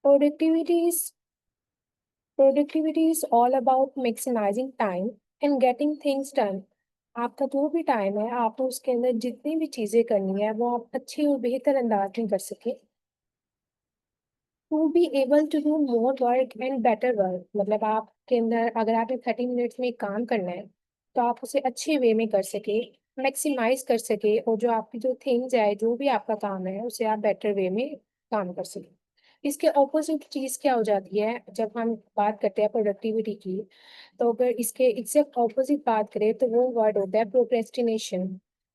Productivity is productivity is all about maximizing time and getting things done. आपका जो भी time है, आपको उसके अंदर जितनी भी चीज़ें करनी है, वो आप अच्छे और बेहतर अंदाज में कर सकें। To be able to do more work and better work, मतलब आपके अंदर अगर आपने 30 मिनट्स में एक काम करना है, तो आप उसे अच्छे वे में कर सके, मैक्सिमाइज कर सके, और जो आपकी जो थिंग्स है, जो भी आपका काम है, उसे आप बेटर वे में काम कर सकें। इसके ऑपोजिट चीज़ क्या हो जाती है जब हम बात करते हैं प्रोडक्टिविटी की, तो अगर इसके एग्जैक्ट ऑपोजिट बात करें तो वो वर्ड होता है प्रोक्रेस्टिनेशन।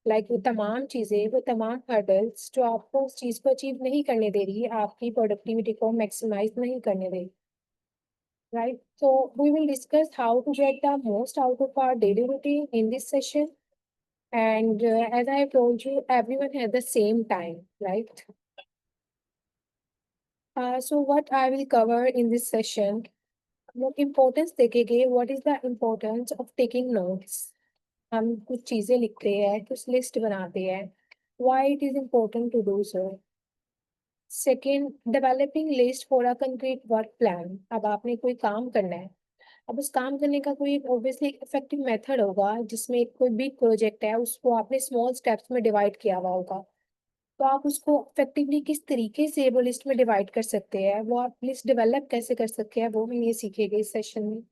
लाइक वो तमाम चीज़ें, वो तमाम हर्डल्स जो आपको उस चीज़ को अचीव नहीं करने दे रही है, आपकी प्रोडक्टिविटी को मैक्सिमाइज नहीं करने दे रही, right? So we will discuss how to get the most out of our daily routine in this session. And as I have told you, everyone has the same time, right? So what I will cover in this session, what importance देखेंगे, what is the importance of taking notes. हम कुछ चीज़ें लिखते हैं, कुछ list बनाते हैं, why it is important to do so. Second, developing list for a concrete work plan. अब आपने कोई काम करना है, अब उस काम करने का कोई ऑब्वियसली इफेक्टिव मेथड होगा, जिसमें कोई बिग प्रोजेक्ट है, उसको आपने स्मॉल स्टेप्स में डिवाइड किया हुआ होगा, तो आप उसको इफेक्टिवली किस तरीके से वो लिस्ट में डिवाइड कर सकते हैं, वो आप लिस्ट डेवलप कैसे कर सकते हैं, वो हम ये सीखेंगे इस सेशन में।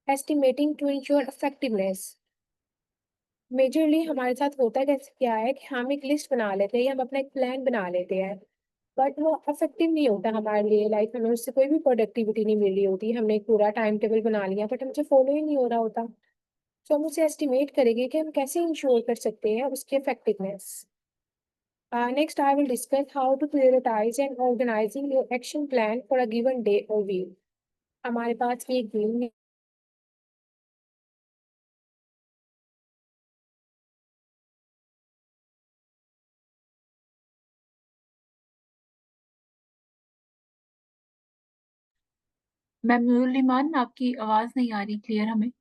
Estimating to ensure effectiveness. Majorly हमारे साथ होता कैसे क्या है कि हम एक लिस्ट बना लेते हैं या हम अपना एक प्लान बना लेते हैं, बट वो इफेक्टिव नहीं होता हमारे लिए। लाइफ में उससे कोई भी प्रोडक्टिविटी नहीं मिल रही होती, हमने एक पूरा टाइम टेबल बना लिया बट हमसे फॉलो ही नहीं हो रहा होता। तो हम उसे एस्टिमेट करेंगे कि हम कैसे इंश्योर कर सकते हैं उसकी effectiveness. Next I will discuss how to prioritise and organising your action plan for a given day और वीक। हमारे पास एक दिन मैम नूरुल ईमान, आपकी आवाज नहीं आ रही क्लियर हमें।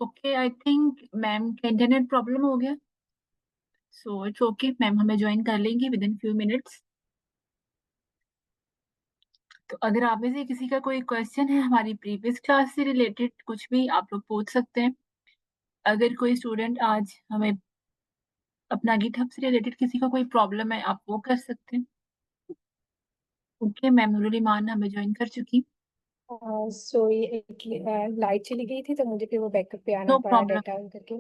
ओके, आई थिंक मैम का इंटरनेट प्रॉब्लम हो गया। सो इट्स ओके, मैम हमें ज्वाइन कर लेंगी विद इन फ्यू मिनट्स। तो अगर आप में से किसी का कोई क्वेश्चन है हमारी प्रीवियस क्लास से रिलेटेड, कुछ भी आप लोग पूछ सकते हैं। अगर कोई स्टूडेंट आज हमें अपना गिटहब से रिलेटेड किसी का कोई प्रॉब्लम है, आप वो कर सकते हैं। ओके, मैम नूरुल ईमान हमें ज्वाइन कर चुकी। सो ये लाइट चली गई थी, तो मुझे फिर वो बैकअप पे आना नो पड़ा प्रॉब्लम, डाटा ऑन करके।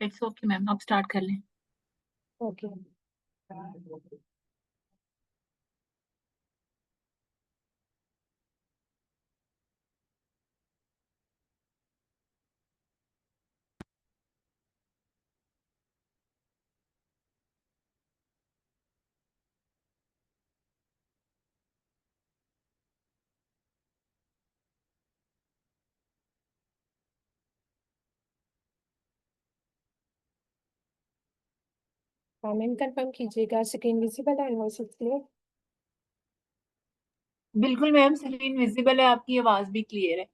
इट्स ओके मैम, आप स्टार्ट कर लें। ओके। हाँ मैम, कंफर्म कीजिएगा स्क्रीन विजिबल है, इनवॉइस क्लियर। बिल्कुल मैम, स्क्रीन विजिबल है, आपकी आवाज भी क्लियर है।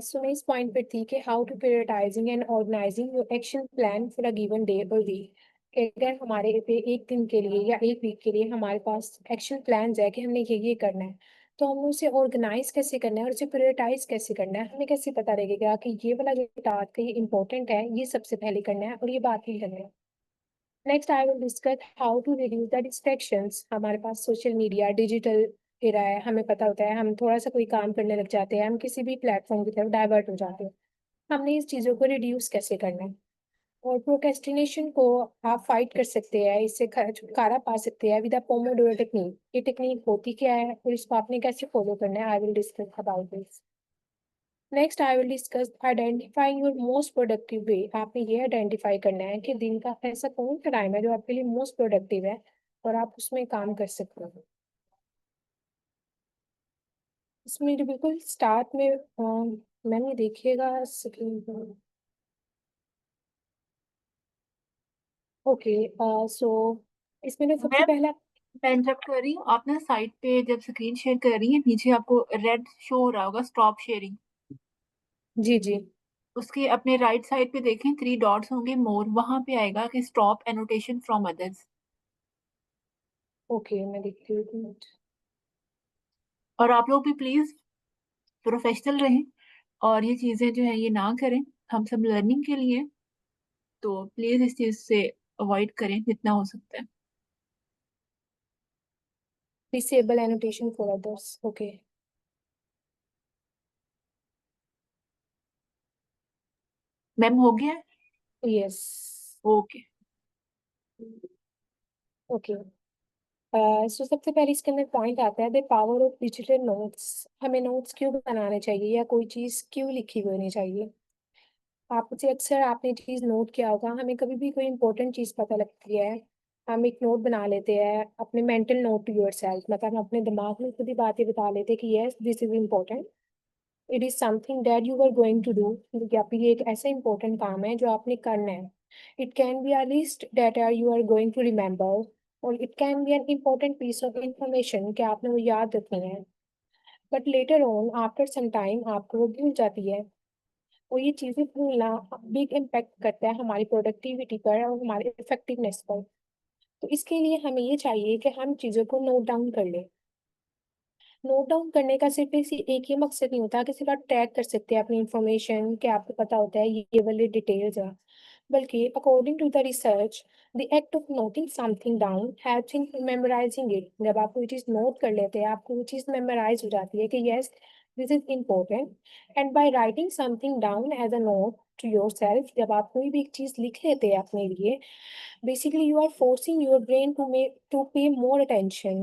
सो मैं इस पॉइंट पर थी कि how to prioritising and organising your action plan for a given day और वीक। अगर हमारे पे एक दिन के लिए या एक वीक के लिए हमारे पास एक्शन प्लान है कि हमने ये करना है, तो हमें उसे ऑर्गेनाइज कैसे करना है और उसे प्रायोरिटाइज कैसे करना है। हमें कैसे पता लगेगा कि ये वाला जो टास्क है ये इंपॉर्टेंट है, ये सबसे पहले करना है और ये बात नहीं करना है। Next I will discuss how to reduce the distractions. हमारे पास सोशल मीडिया डिजिटल एरा है, हमें पता होता है हम थोड़ा सा कोई काम करने लग जाते हैं, हम किसी भी प्लेटफॉर्म की तरफ डाइवर्ट हो जाते हैं। हमने इस चीज़ों को रिड्यूस कैसे करना है। और प्रोक्रेस्टिनेशन को आप फाइट कर सकते हैं, इससे छुटकारा पा सकते हैं विद द पोमोडोरो टेक्निक। ये टेक्निक होती क्या है और इसको आपने कैसे फॉलो करना है, आई will discuss about this. Next I will discuss identifying your most productive way. आपने ये आइडेंटिफाई करना है कि दिन का ऐसा कौन सा टाइम है जो आपके लिए मोस्ट प्रोडक्टिव है और आप उसमें काम कर सकते हो। इसमें जो बिल्कुल स्टार्ट में मैंने देखिएगा स्क्रीन पर। ओके, सो इसमें जो सबसे मैम, पहला। मैं इंटरप्ट कर रही हूँ, आप ना साइड पे जब स्क्रीन शेयर कर रही हैं, नीचे आपको रेड शो हो रहा होगा स्टॉप शेयरिंग। जी जी। उसके अपने राइट साइड पे देखें, 3 डॉट्स होंगे, मोर, वहां पे आएगा कि stop annotation from others. Okay मैं देखती हूँ, एक मिनट। और आप लोग भी प्लीज प्रोफेशनल रहें और ये चीजें जो है ये ना करें, हम सब लर्निंग के लिए हैं, तो प्लीज इस चीज से अवॉइड करें जितना हो सकता है। Disable annotation for others, okay. Ma'am हो गया है? यस। ओके। ओके, सो सबसे पहले इसके अंदर पॉइंट आता है the power of digital notes. हमें नोट्स क्यों बनाने चाहिए या कोई चीज़ क्यों लिखी हुई होनी चाहिए। आपसे अक्सर आपने चीज़ नोट किया होगा, हमें कभी भी कोई इंपॉर्टेंट चीज़ पता लगती है, हम एक नोट बना लेते हैं, अपने mental note to yourself, मतलब हम अपने दिमाग में खुद ही बातें बता लेते हैं कि yes this is important, it is something that you are going to do. या फिर ये एक ऐसा इंपॉर्टेंट काम है जो आपने करना है। It can be a list that are you are going to remember, और it can be an important piece of information कि आपने वो याद रखनी है। But later on after some time आपको वो भूल जाती है, और ये चीज़ें भूलना बिग इम्पैक्ट करता है हमारी प्रोडक्टिविटी पर और हमारे इफेक्टिवनेस पर। तो इसके लिए हमें ये चाहिए कि हम चीज़ों को नोट डाउन कर लें। नोट डाउन करने का सिर्फ इसी एक ही मकसद नहीं होता कि सिर्फ आप ट्रैक कर सकते हैं अपनी इंफॉर्मेशन कि आपको पता होता है ये वाली डिटेल्स है, बल्कि according to the research the act of noting something down helps in memorising it. जब आप कोई चीज़ नोट कर लेते हैं आपको वो चीज़ मेमोराइज हो जाती है कि yes this is important. And by writing something down as a note to yourself, जब आप कोई भी एक चीज़ लिख लेते हैं अपने लिए, basically you are forcing your brain to make to pay more attention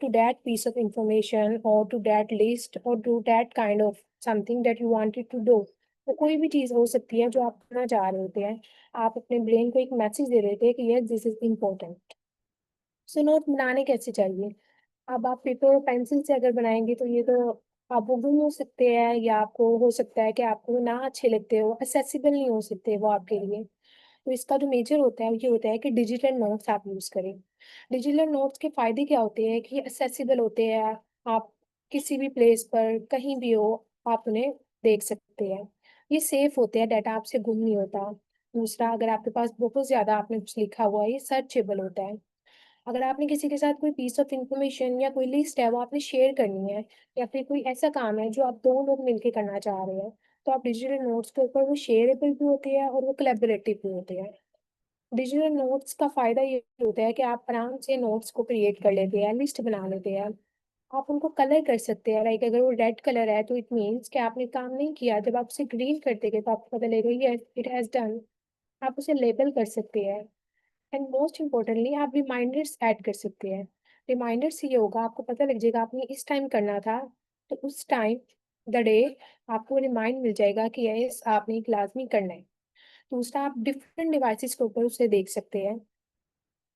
to that piece of information or to that list or to that kind of something that you wanted to do। तो कोई भी चीज़ हो सकती है जो आप करना चाह रहे होते हैं, आप अपने ब्रेन को एक मैसेज दे रहे थे कि yes this is important. So note बनाने कैसे चाहिए। अब आप पेपर और पेंसिल से अगर बनाएंगे तो ये तो आप वो गुम हो सकते हैं, या आपको हो सकता है कि आपको ना अच्छे लगते हो, असेसिबल नहीं हो सकते वो आपके लिए। तो इसका जो मेजर होता है वो ये होता है कि डिजिटल नोट्स आप यूज़ करें। डिजिटल नोट्स के फ़ायदे क्या होते हैं कि असेसिबल होते हैं, आप किसी भी प्लेस पर कहीं भी हो आप उन्हें देख सकते हैं। ये सेफ होते हैं, डाटा आपसे गुम नहीं होता। दूसरा, अगर आपके पास बहुत ज़्यादा आपने कुछ लिखा हुआ है ये सर्चेबल होता है। अगर आपने किसी के साथ कोई पीस ऑफ इंफॉर्मेशन या कोई लिस्ट है वो आपने शेयर करनी है, या फिर कोई ऐसा काम है जो आप 2 लोग मिलके करना चाह रहे हैं, तो आप डिजिटल नोट्स के ऊपर वो शेयरेबल भी होते हैं और वो कोलैबोरेटिव भी होते हैं। डिजिटल नोट्स का फ़ायदा ये होता है कि आप आराम से नोट्स को क्रिएट कर लेते हैं, लिस्ट बना लेते हैं। आप उनको कलर कर सकते हैं, लाइक अगर वो रेड कलर है तो इट मीन्स कि आपने काम नहीं किया, जब आप उसे ग्रीन कर देंगे तो आपको पता लगेगा यस इट हैज़ डन। आप उसे लेबल कर सकते हैं। एंड मोस्ट इम्पोर्टेंटली आप रिमाइंडर्स ऐड कर सकते हैं। रिमाइंडर से ये होगा आपको पता लग जाएगा आपने इस टाइम करना था, तो उस टाइम द डे आपको रिमाइंड मिल जाएगा कि यस आपने एक लाजमी करना है। दूसरा, आप डिफरेंट डिवाइसेस के ऊपर उसे देख सकते हैं।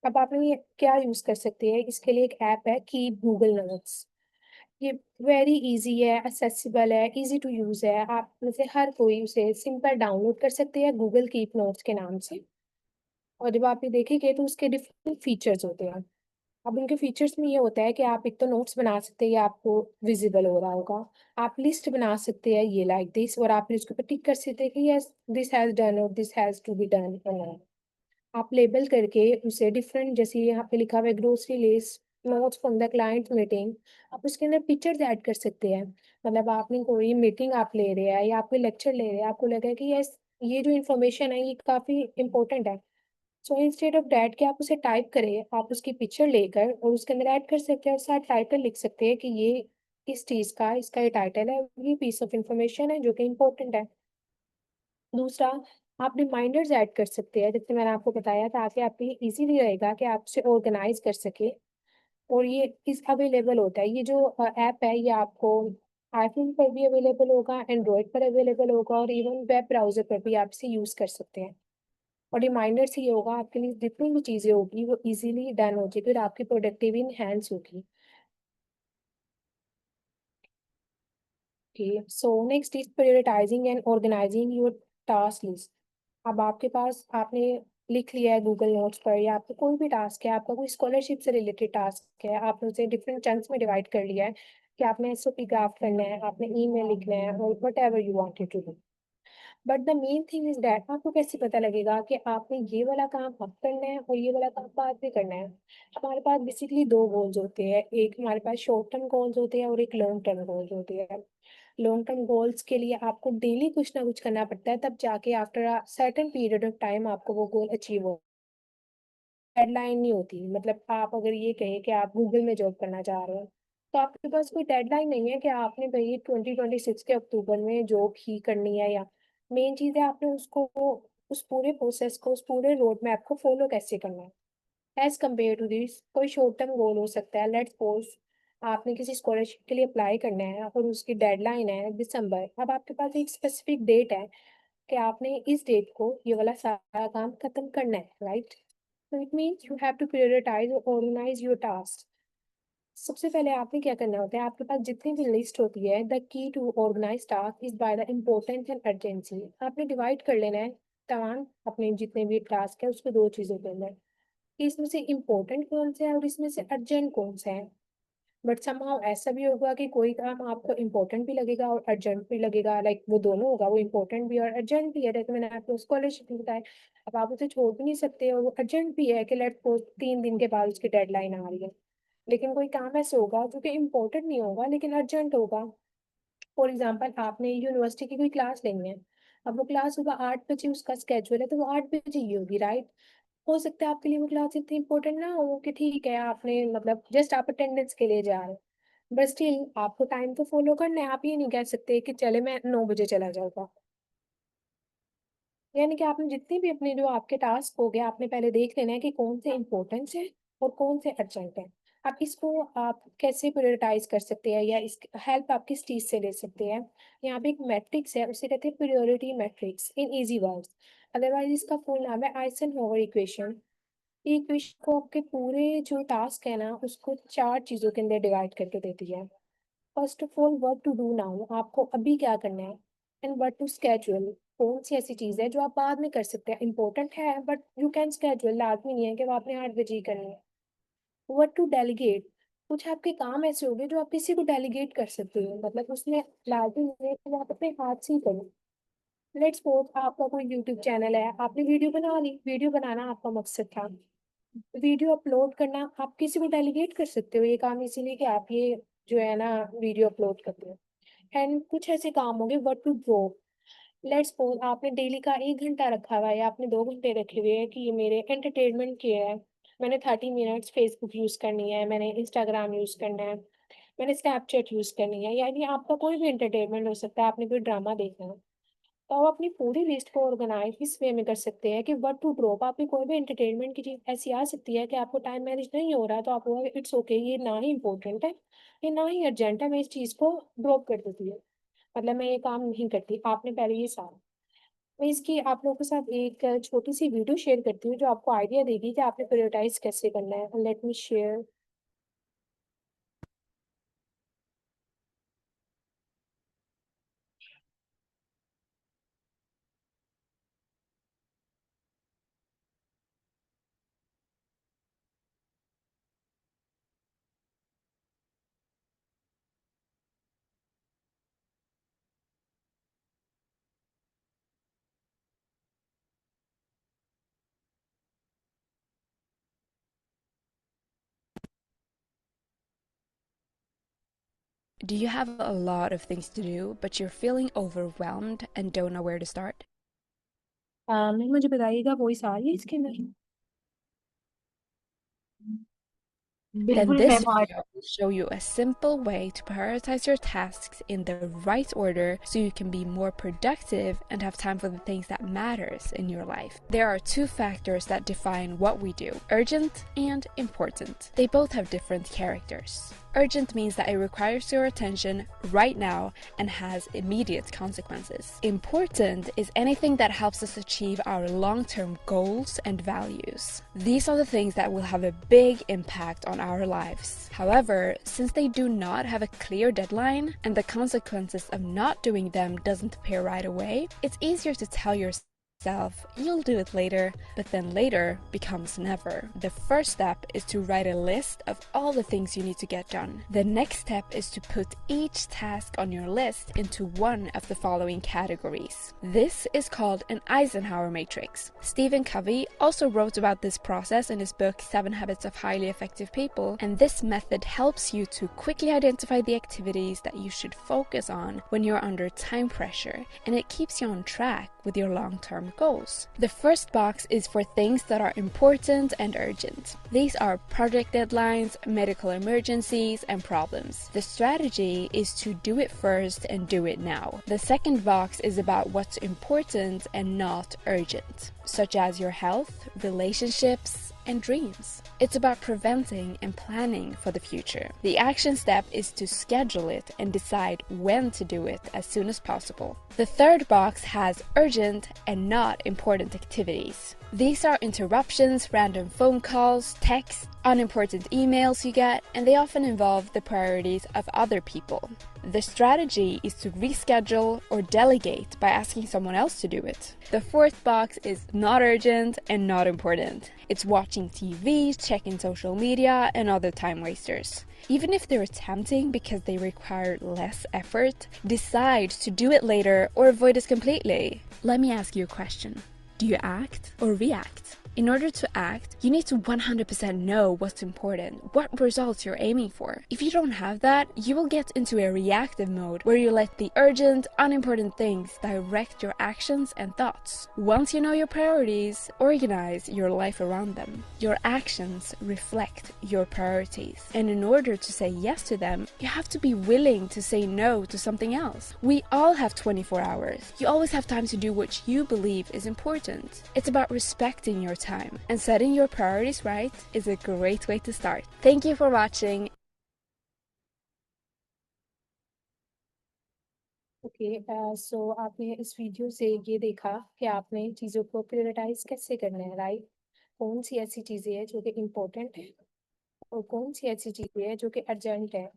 अब आपने ये क्या यूज़ कर सकते हैं, इसके लिए एक ऐप है कीप गूगल नोट्स। ये वेरी इजी है, एक्सेसिबल है, इजी टू यूज़ है, आप में से हर कोई उसे सिंपल डाउनलोड कर सकते हैं गूगल कीप नोट्स के नाम से। और जब आप ये देखेंगे तो उसके डिफरेंट फीचर्स होते हैं। अब उनके फीचर्स में ये होता है कि आप एक तो नोट्स बना सकते हैं, ये आपको विजिबल हो रहा होगा। आप लिस्ट बना सकते हैं ये लाइक दिस, और आप उसके ऊपर टिक कर सकते हैं कि यस दिस हैज डन और this has to be done. आप लेबल करके उसे डिफरेंट, जैसे यहाँ पे लिखा हुआ है grocery list notes from the client meeting, आप उसके अंदर पिक्चर्स ऐड कर सकते हैं। मतलब आपने कोई मीटिंग आप ले रहे हैं या आप कोई लेक्चर ले रहे हैं, आपको लगा कि यस ये जो इन्फॉर्मेशन है ये काफ़ी इंपॉर्टेंट है, सो इंस्टेड ऑफ डैट कि आप उसे टाइप करें, आप उसकी पिक्चर लेकर और उसके अंदर ऐड कर सकते हैं और साथ टाइटल लिख सकते हैं कि ये इस चीज़ का इसका ये टाइटल है, ये पीस ऑफ इंफॉर्मेशन है जो कि इम्पोर्टेंट है। दूसरा, आप रिमाइंडर्स ऐड कर सकते हैं, जैसे मैंने आपको बताया था, ताकि आपके लिए ईज़िली रहेगा कि आप उसे ऑर्गेनाइज़ कर सकें। और ये इस अवेलेबल होता है, ये जो ऐप है ये आपको आईफ़ोन पर भी अवेलेबल होगा, एंड्रॉयड पर अवेलेबल होगा और इवन वेब ब्राउज़र पर भी आप इसे यूज़ कर सकते हैं। और रिमाइंडर से ये होगा आपके लिए जितनी भी चीज़ें होगी वो ईज़िली डन हो जाएगी और आपकी प्रोडक्टिविटी एनहांस होगी। Okay, so next is prioritising and organising your task list. अब आपके पास आपने लिख लिया है गूगल नोट्स पर, या आपका कोई भी टास्क है, आपका कोई स्कॉलरशिप से रिलेटेड टास्क है, आपने उसे डिफरेंट चंक्स में डिवाइड कर लिया है कि आपने एसओपी क्राफ्ट करना है, आपने ईमेल लिखना है और whatever you wanted to do. But the main thing is that आपको कैसे पता लगेगा कि आपने ये वाला काम अब करना है और ये वाला काम बाद में करना है। हमारे पास बेसिकली दो गोल्स होते हैं, एक हमारे पास शॉर्ट टर्म गोल्स होते हैं और एक लॉन्ग टर्म गोल्स होते हैं। लॉन्ग टर्म गोल्स के लिए आपको डेली कुछ ना कुछ करना पड़ता है, तब जाके after a certain period of time आपको वो गोल अचीव हो। डेडलाइन नहीं होती, मतलब आप अगर ये कहें कि आप गूगल में जॉब करना चाह रहे हो, तो आपके पास कोई डेडलाइन नहीं है कि आपने भाई 2026 के अक्टूबर में जॉब ही करनी है। या मेन चीज़ है आपने उसको उस पूरे प्रोसेस को, उस पूरे रोड मैप को फॉलो कैसे करना है। एज कम्पेयर टू दिस कोई शॉर्ट टर्म गोल हो सकता है, लेट्स सपोज आपने किसी स्कॉलरशिप के लिए अप्लाई करना है और उसकी डेडलाइन है दिसंबर। अब आपके पास एक स्पेसिफिक डेट है कि आपने इस डेट को ये वाला सारा काम खत्म करना है, right? So it means you have to prioritize or organize your tasks. सबसे पहले आपने क्या करना होता है, आपके पास जितनी भी लिस्ट होती है, the key to organise task is by the importance and urgency. आपने डिवाइड कर लेना है तमाम अपने जितने भी टास्क है उसको दो चीज़ों के अंदर, कि इसमें से इम्पोर्टेंट कौन से है और इसमें से अर्जेंट कौन सा है। बट समहाउ ऐसा भी होगा कि कोई काम आपको इम्पोर्टेंट भी लगेगा और अर्जेंट भी लगेगा, लाइक वो दोनों होगा, वो इम्पोर्टेंट भी और अर्जेंट भी है, जैसे मैंने आपको स्कॉलरशिप बताया। अब आप उसे छोड़ भी नहीं सकते और वो अर्जेंट भी है कि लेट्स सपोज 3 दिन के बाद उसकी डेडलाइन आ रही है। लेकिन कोई काम ऐसे होगा जो कि इम्पोर्टेंट नहीं होगा लेकिन अर्जेंट होगा। फॉर एग्जाम्पल आपने यूनिवर्सिटी की कोई क्लास लेनी है, अब वो क्लास सुबह 8 बजे उसका स्केड्यूल है, तो वो 8 बजे ही होगी, राइट? हो सकता है आपके लिए वो क्लास इतनी इंपॉर्टेंट ना हो कि ठीक है आपने मतलब जस्ट आप अटेंडेंस के लिए जा रहे हो, बट स्टिल आपको टाइम तो फॉलो करना है। आप ये नहीं कह सकते कि चले मैं 9 बजे चला जाऊंगा। यानी कि आपने जितने भी अपने जो आपके टास्क हो गए, आपने पहले देख लेना है कि कौन से इम्पोर्टेंस है और कौन से अर्जेंट है। आप इसको आप कैसे प्रायोरिटाइज कर सकते हैं या इस हेल्प आप किस चीज़ से ले सकते हैं। यहाँ पे एक मैट्रिक्स है, उसे कहते हैं priority matrix in easy words. Otherwise इसका फुल नाम है आइजनहोवर इक्वेशन। ये इक्वेशन को आपके पूरे जो टास्क है ना उसको चार चीज़ों के अंदर डिवाइड करके देती है। First of all what to do now, आपको अभी क्या करना है। एंड व्हाट टू स्केड्यूल, कौन सी ऐसी चीज़ है जो आप बाद में कर सकते हैं, इंपॉर्टेंट है बट यू कैन स्केड्यूल, लाजमी नहीं है कि वो आपने 8 बजे ही करनी है। व्हाट टू डेलीगेट, कुछ आपके काम ऐसे होंगे जो आप किसी को डेलीगेट कर सकते हो, मतलब उसमें लाजमी नहीं है कि वो आप अपने हाथ से ही करो। लेट्स सपोज आपका कोई यूट्यूब चैनल है, आपने वीडियो बना ली, वीडियो बनाना आपका मकसद था, वीडियो अपलोड करना आप किसी को डेलीगेट कर सकते हो ये काम, इसीलिए कि आप ये जो है ना वीडियो अपलोड करते हो। एंड कुछ ऐसे काम होंगे what to draw, let's suppose आपने डेली का 1 घंटा रखा हुआ है या आपने 2 घंटे रखे हुए हैं कि ये मेरे एंटरटेनमेंट के है। मैंने 30 मिनट्स फेसबुक यूज़ करनी है, मैंने इंस्टाग्राम यूज़ करना है, मैंने स्नैपचैट यूज़ करनी है, यानी आपका कोई भी एंटरटेनमेंट हो सकता है, आपने कोई ड्रामा देखना है। तो आप अपनी पूरी लिस्ट को ऑर्गेनाइज इस वे में कर सकते हैं कि व्हाट टू ड्रॉप, आपकी कोई भी एंटरटेनमेंट की चीज़ ऐसी आ सकती है कि आपको टाइम मैनेज नहीं हो रहा है, तो आप बोलोगे इट्स ओके, ये ना ही इम्पोर्टेंट है, ये ना ही अर्जेंट है, मैं इस चीज़ को ड्रॉप कर देती हूँ, मतलब मैं ये काम नहीं करती। आपने पहले ये सारा, मैं इसकी आप लोगों के साथ एक छोटी सी वीडियो शेयर करती हूँ जो आपको आइडिया देगी कि आपने प्रायोरिटाइज कैसे करना है। Let me share. Do you have a lot of things to do, but you're feeling overwhelmed and don't know where to start? Ma'am मुझे बताइएगा वॉइस आ रही है इसके अंदर? Then बिल्कुल this मैम आज video will show you a simple way to prioritize your tasks in the right order so you can be more productive and have time for the things that matters in your life. There are two factors that define what we do: urgent and important. They both have different characters. Urgent means that it requires your attention right now and has immediate consequences. Important is anything that helps us achieve our long-term goals and values. These are the things that will have a big impact on our lives. However, since they do not have a clear deadline and the consequences of not doing them doesn't appear right away, it's easier to tell yourself you'll do it later, but then later becomes never. The first step is to write a list of all the things you need to get done. The next step is to put each task on your list into one of the following categories. This is called an Eisenhower matrix. Stephen Covey also wrote about this process in his book 7 Habits of Highly Effective People, and this method helps you to quickly identify the activities that you should focus on when you're under time pressure, and it keeps you on track with your long-term goals. The first box is for things that are important and urgent. These are project deadlines, medical emergencies, and problems. The strategy is to do it first and do it now. The second box is about what's important and not urgent, such as your health, relationships, and dreams. It's about preventing and planning for the future. The action step is to schedule it and decide when to do it as soon as possible. The third box has urgent and not important activities. These are interruptions, random phone calls, texts, unimportant emails you get, and they often involve the priorities of other people. The strategy is to reschedule or delegate by asking someone else to do it. The fourth box is not urgent and not important. It's watching TV, checking social media, and other time wasters. Even if they're tempting because they require less effort, decide to do it later or avoid it completely. Let me ask you a question. Do you act or react? In order to act, you need to 100% know what's important, what results you're aiming for. If you don't have that, you will get into a reactive mode where you let the urgent, unimportant things direct your actions and thoughts. Once you know your priorities, organize your life around them. Your actions reflect your priorities. And in order to say yes to them, you have to be willing to say no to something else. We all have 24 hours. You always have time to do what you believe is important. It's about respecting your time, and setting your priorities right is a great way to start. Thank you for watching. Okay so आपने इस video से ये देखा कि आपने चीज़ों को prioritise कैसे करना है, राइट? कौन सी ऐसी चीज़ें हैं जो कि इम्पोर्टेंट है और कौन सी ऐसी चीज़ें हैं जो कि अर्जेंट है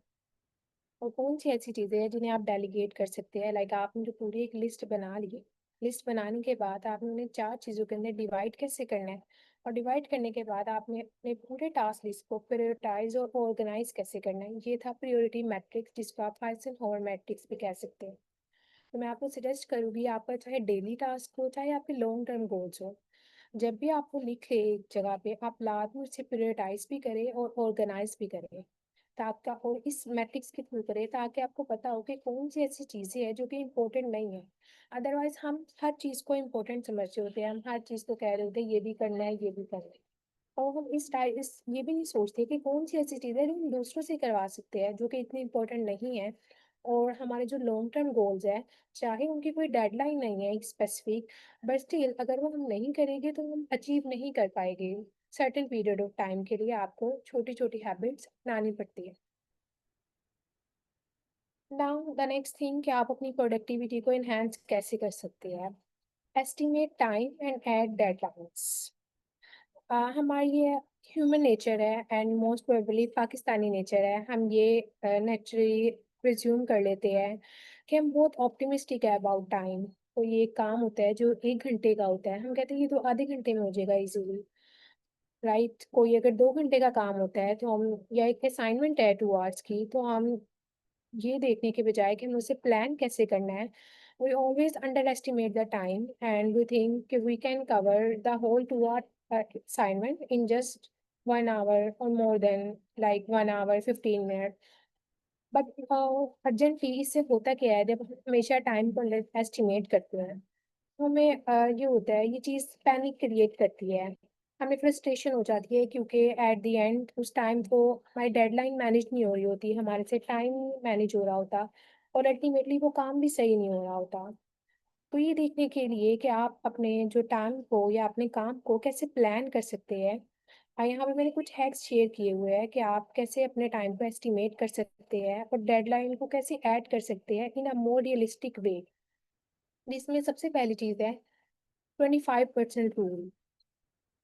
और कौन सी ऐसी चीज़ें हैं जिन्हें आप डेलीगेट कर सकते हैं। लाइक आपने जो पूरी एक लिस्ट बना ली, लिस्ट बनाने के बाद आपने उन्हें 4 चीज़ों के अंदर डिवाइड कैसे करना है और डिवाइड करने के बाद आपने अपने पूरे टास्क लिस्ट को प्रायोरिटाइज और ऑर्गेनाइज कैसे करना है। ये था प्रायोरिटी मैट्रिक्स, जिसको आप आइजनहोवर मैट्रिक्स भी कह सकते हैं। तो मैं आपको सजेस्ट करूँगी, आपका चाहे डेली टास्क हो, चाहे आपके लॉन्ग टर्म गोल्स हो, जब भी आप वो लिखें एक जगह पे, आप लाजमी उसे प्रायोरिटाइज भी करें और ऑर्गेनाइज भी करें, ताकि और इस मैट्रिक्स के थ्रू करें ताकि आपको पता हो कि कौन सी ऐसी चीज़ें हैं जो कि इम्पोर्टेंट नहीं है। अदरवाइज हम हर चीज़ को इम्पोर्टेंट समझते होते हैं, हम हर चीज़ को कह रहे होते हैं ये भी करना है, ये भी करना है, और हम इस ये भी नहीं सोचते कि कौन सी ऐसी चीज़ है जो हम दूसरों से करवा सकते हैं जो कि इतनी इम्पोर्टेंट नहीं है। और हमारे जो लॉन्ग टर्म गोल्स है, चाहे उनकी कोई डेडलाइन नहीं है एक स्पेसिफिक, बट स्टिल अगर वो हम नहीं करेंगे तो हम अचीव नहीं कर पाएंगे। सर्टेन पीरियड ऑफ टाइम के लिए आपको छोटी छोटी हैबिट्स अपनानी पड़ती है। नाउ द नेक्स्ट थिंग कि आप अपनी प्रोडक्टिविटी को इन्हेंस कैसे कर सकते हैं। Estimate time and add deadlines. हमारी ये ह्यूमन नेचर है and most probably Pakistani nature है। हम ये नेचुरली प्रिज्यूम कर लेते हैं कि हम बहुत ऑप्टिमिस्टिक है अबाउट टाइम। तो ये एक काम होता है जो 1 घंटे का होता है, हम कहते हैं ये तो आधे घंटे में हो जाएगा इजीली, राइट? कोई अगर 2 घंटे का काम होता है तो हम, या एक असाइनमेंट है 2 आवर्स की, तो हम ये देखने के बजाय कि हमें उसे प्लान कैसे करना है, we always underestimate the time and we think we can cover the whole 2 hour assignment in just 1 hour or more than like 1 hour 15 minutes. But urgently इससे होता क्या है, जब हम हमेशा टाइम को एस्टिमेट करते हैं तो हमें ये होता है, ये चीज़ पैनिक क्रिएट करती है, हमें फ्रस्ट्रेशन हो जाती है, क्योंकि एट द एंड उस टाइम को हमारी डेडलाइन मैनेज नहीं हो रही होती, हमारे से टाइम मैनेज हो रहा होता और अल्टीमेटली वो काम भी सही नहीं हो रहा होता। तो ये देखने के लिए कि आप अपने जो टाइम को या अपने काम को कैसे प्लान कर सकते हैं, यहाँ पे मैंने कुछ हैक्स शेयर किए हुए हैं कि आप कैसे अपने टाइम को एस्टिमेट कर सकते हैं और डेडलाइन को कैसे ऐड कर सकते हैं इन अ मोर रियलिस्टिक वे। जिसमें सबसे पहली चीज़ है 25% रूल।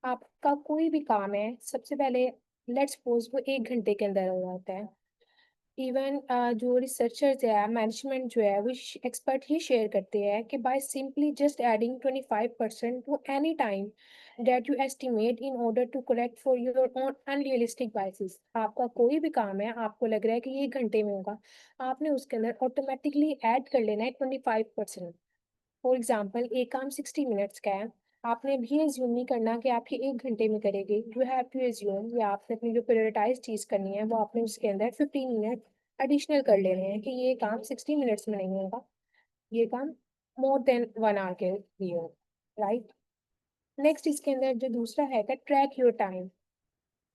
आपका कोई भी काम है, सबसे पहले लेट्स सपोज वो 1 घंटे के अंदर हो जाता है। इवन जो रिसर्चर्स है, मैनेजमेंट जो है, वो एक्सपर्ट ही शेयर करते हैं कि by simply just adding 25% to any time that you estimate in order to correct for your own unrealistic biases. आपका कोई भी काम है, आपको लग रहा है कि ये 1 घंटे में होगा, आपने उसके अंदर ऑटोमेटिकली ऐड कर लेना है 25%। फॉर एग्जाम्पल एक काम 60 मिनट्स का है, आपने भी एज्यूम नहीं करना कि आप ये 1 घंटे में करेंगे। यू हैव टू एज्यूम, या आपने अपनी जो प्रायोरिटाइज चीज़ करनी है वो आपने उसके अंदर 15 मिनट एडिशनल कर ले रहे हैं कि ये काम 60 मिनट्स में नहीं होगा, ये काम मोर देन 1 आवर के लिए होगा, राइट। नेक्स्ट इसके अंदर जो दूसरा है का ट्रैक योर टाइम।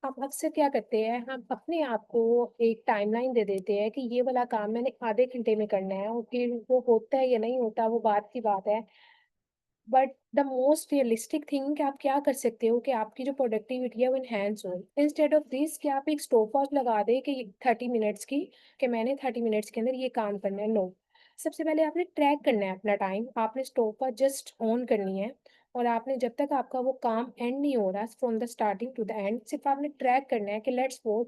हम अक्सर क्या करते हैं, हम अपने आप को एक टाइमलाइन दे देते हैं कि ये वाला काम मैंने आधे घंटे में करना है, और फिर वो होता है या नहीं होता वो बात की बात है। But the most realistic thing कि आप क्या कर सकते हो कि आपकी जो प्रोडक्टिविटी है वो इनहेंस हो, इंस्टेड ऑफ दिस कि आप एक स्टॉप वॉच लगा दें कि 30 मिनट्स की, कि मैंने 30 मिनट्स के अंदर ये काम करना है। नो, सबसे पहले आपने ट्रैक करना है अपना टाइम, आपने स्टॉप वॉच जस्ट ऑन करनी है और आपने जब तक आपका वो काम एंड नहीं हो रहा from the starting to the end, सिर्फ आपने ट्रैक करना है कि लेट्स सपोज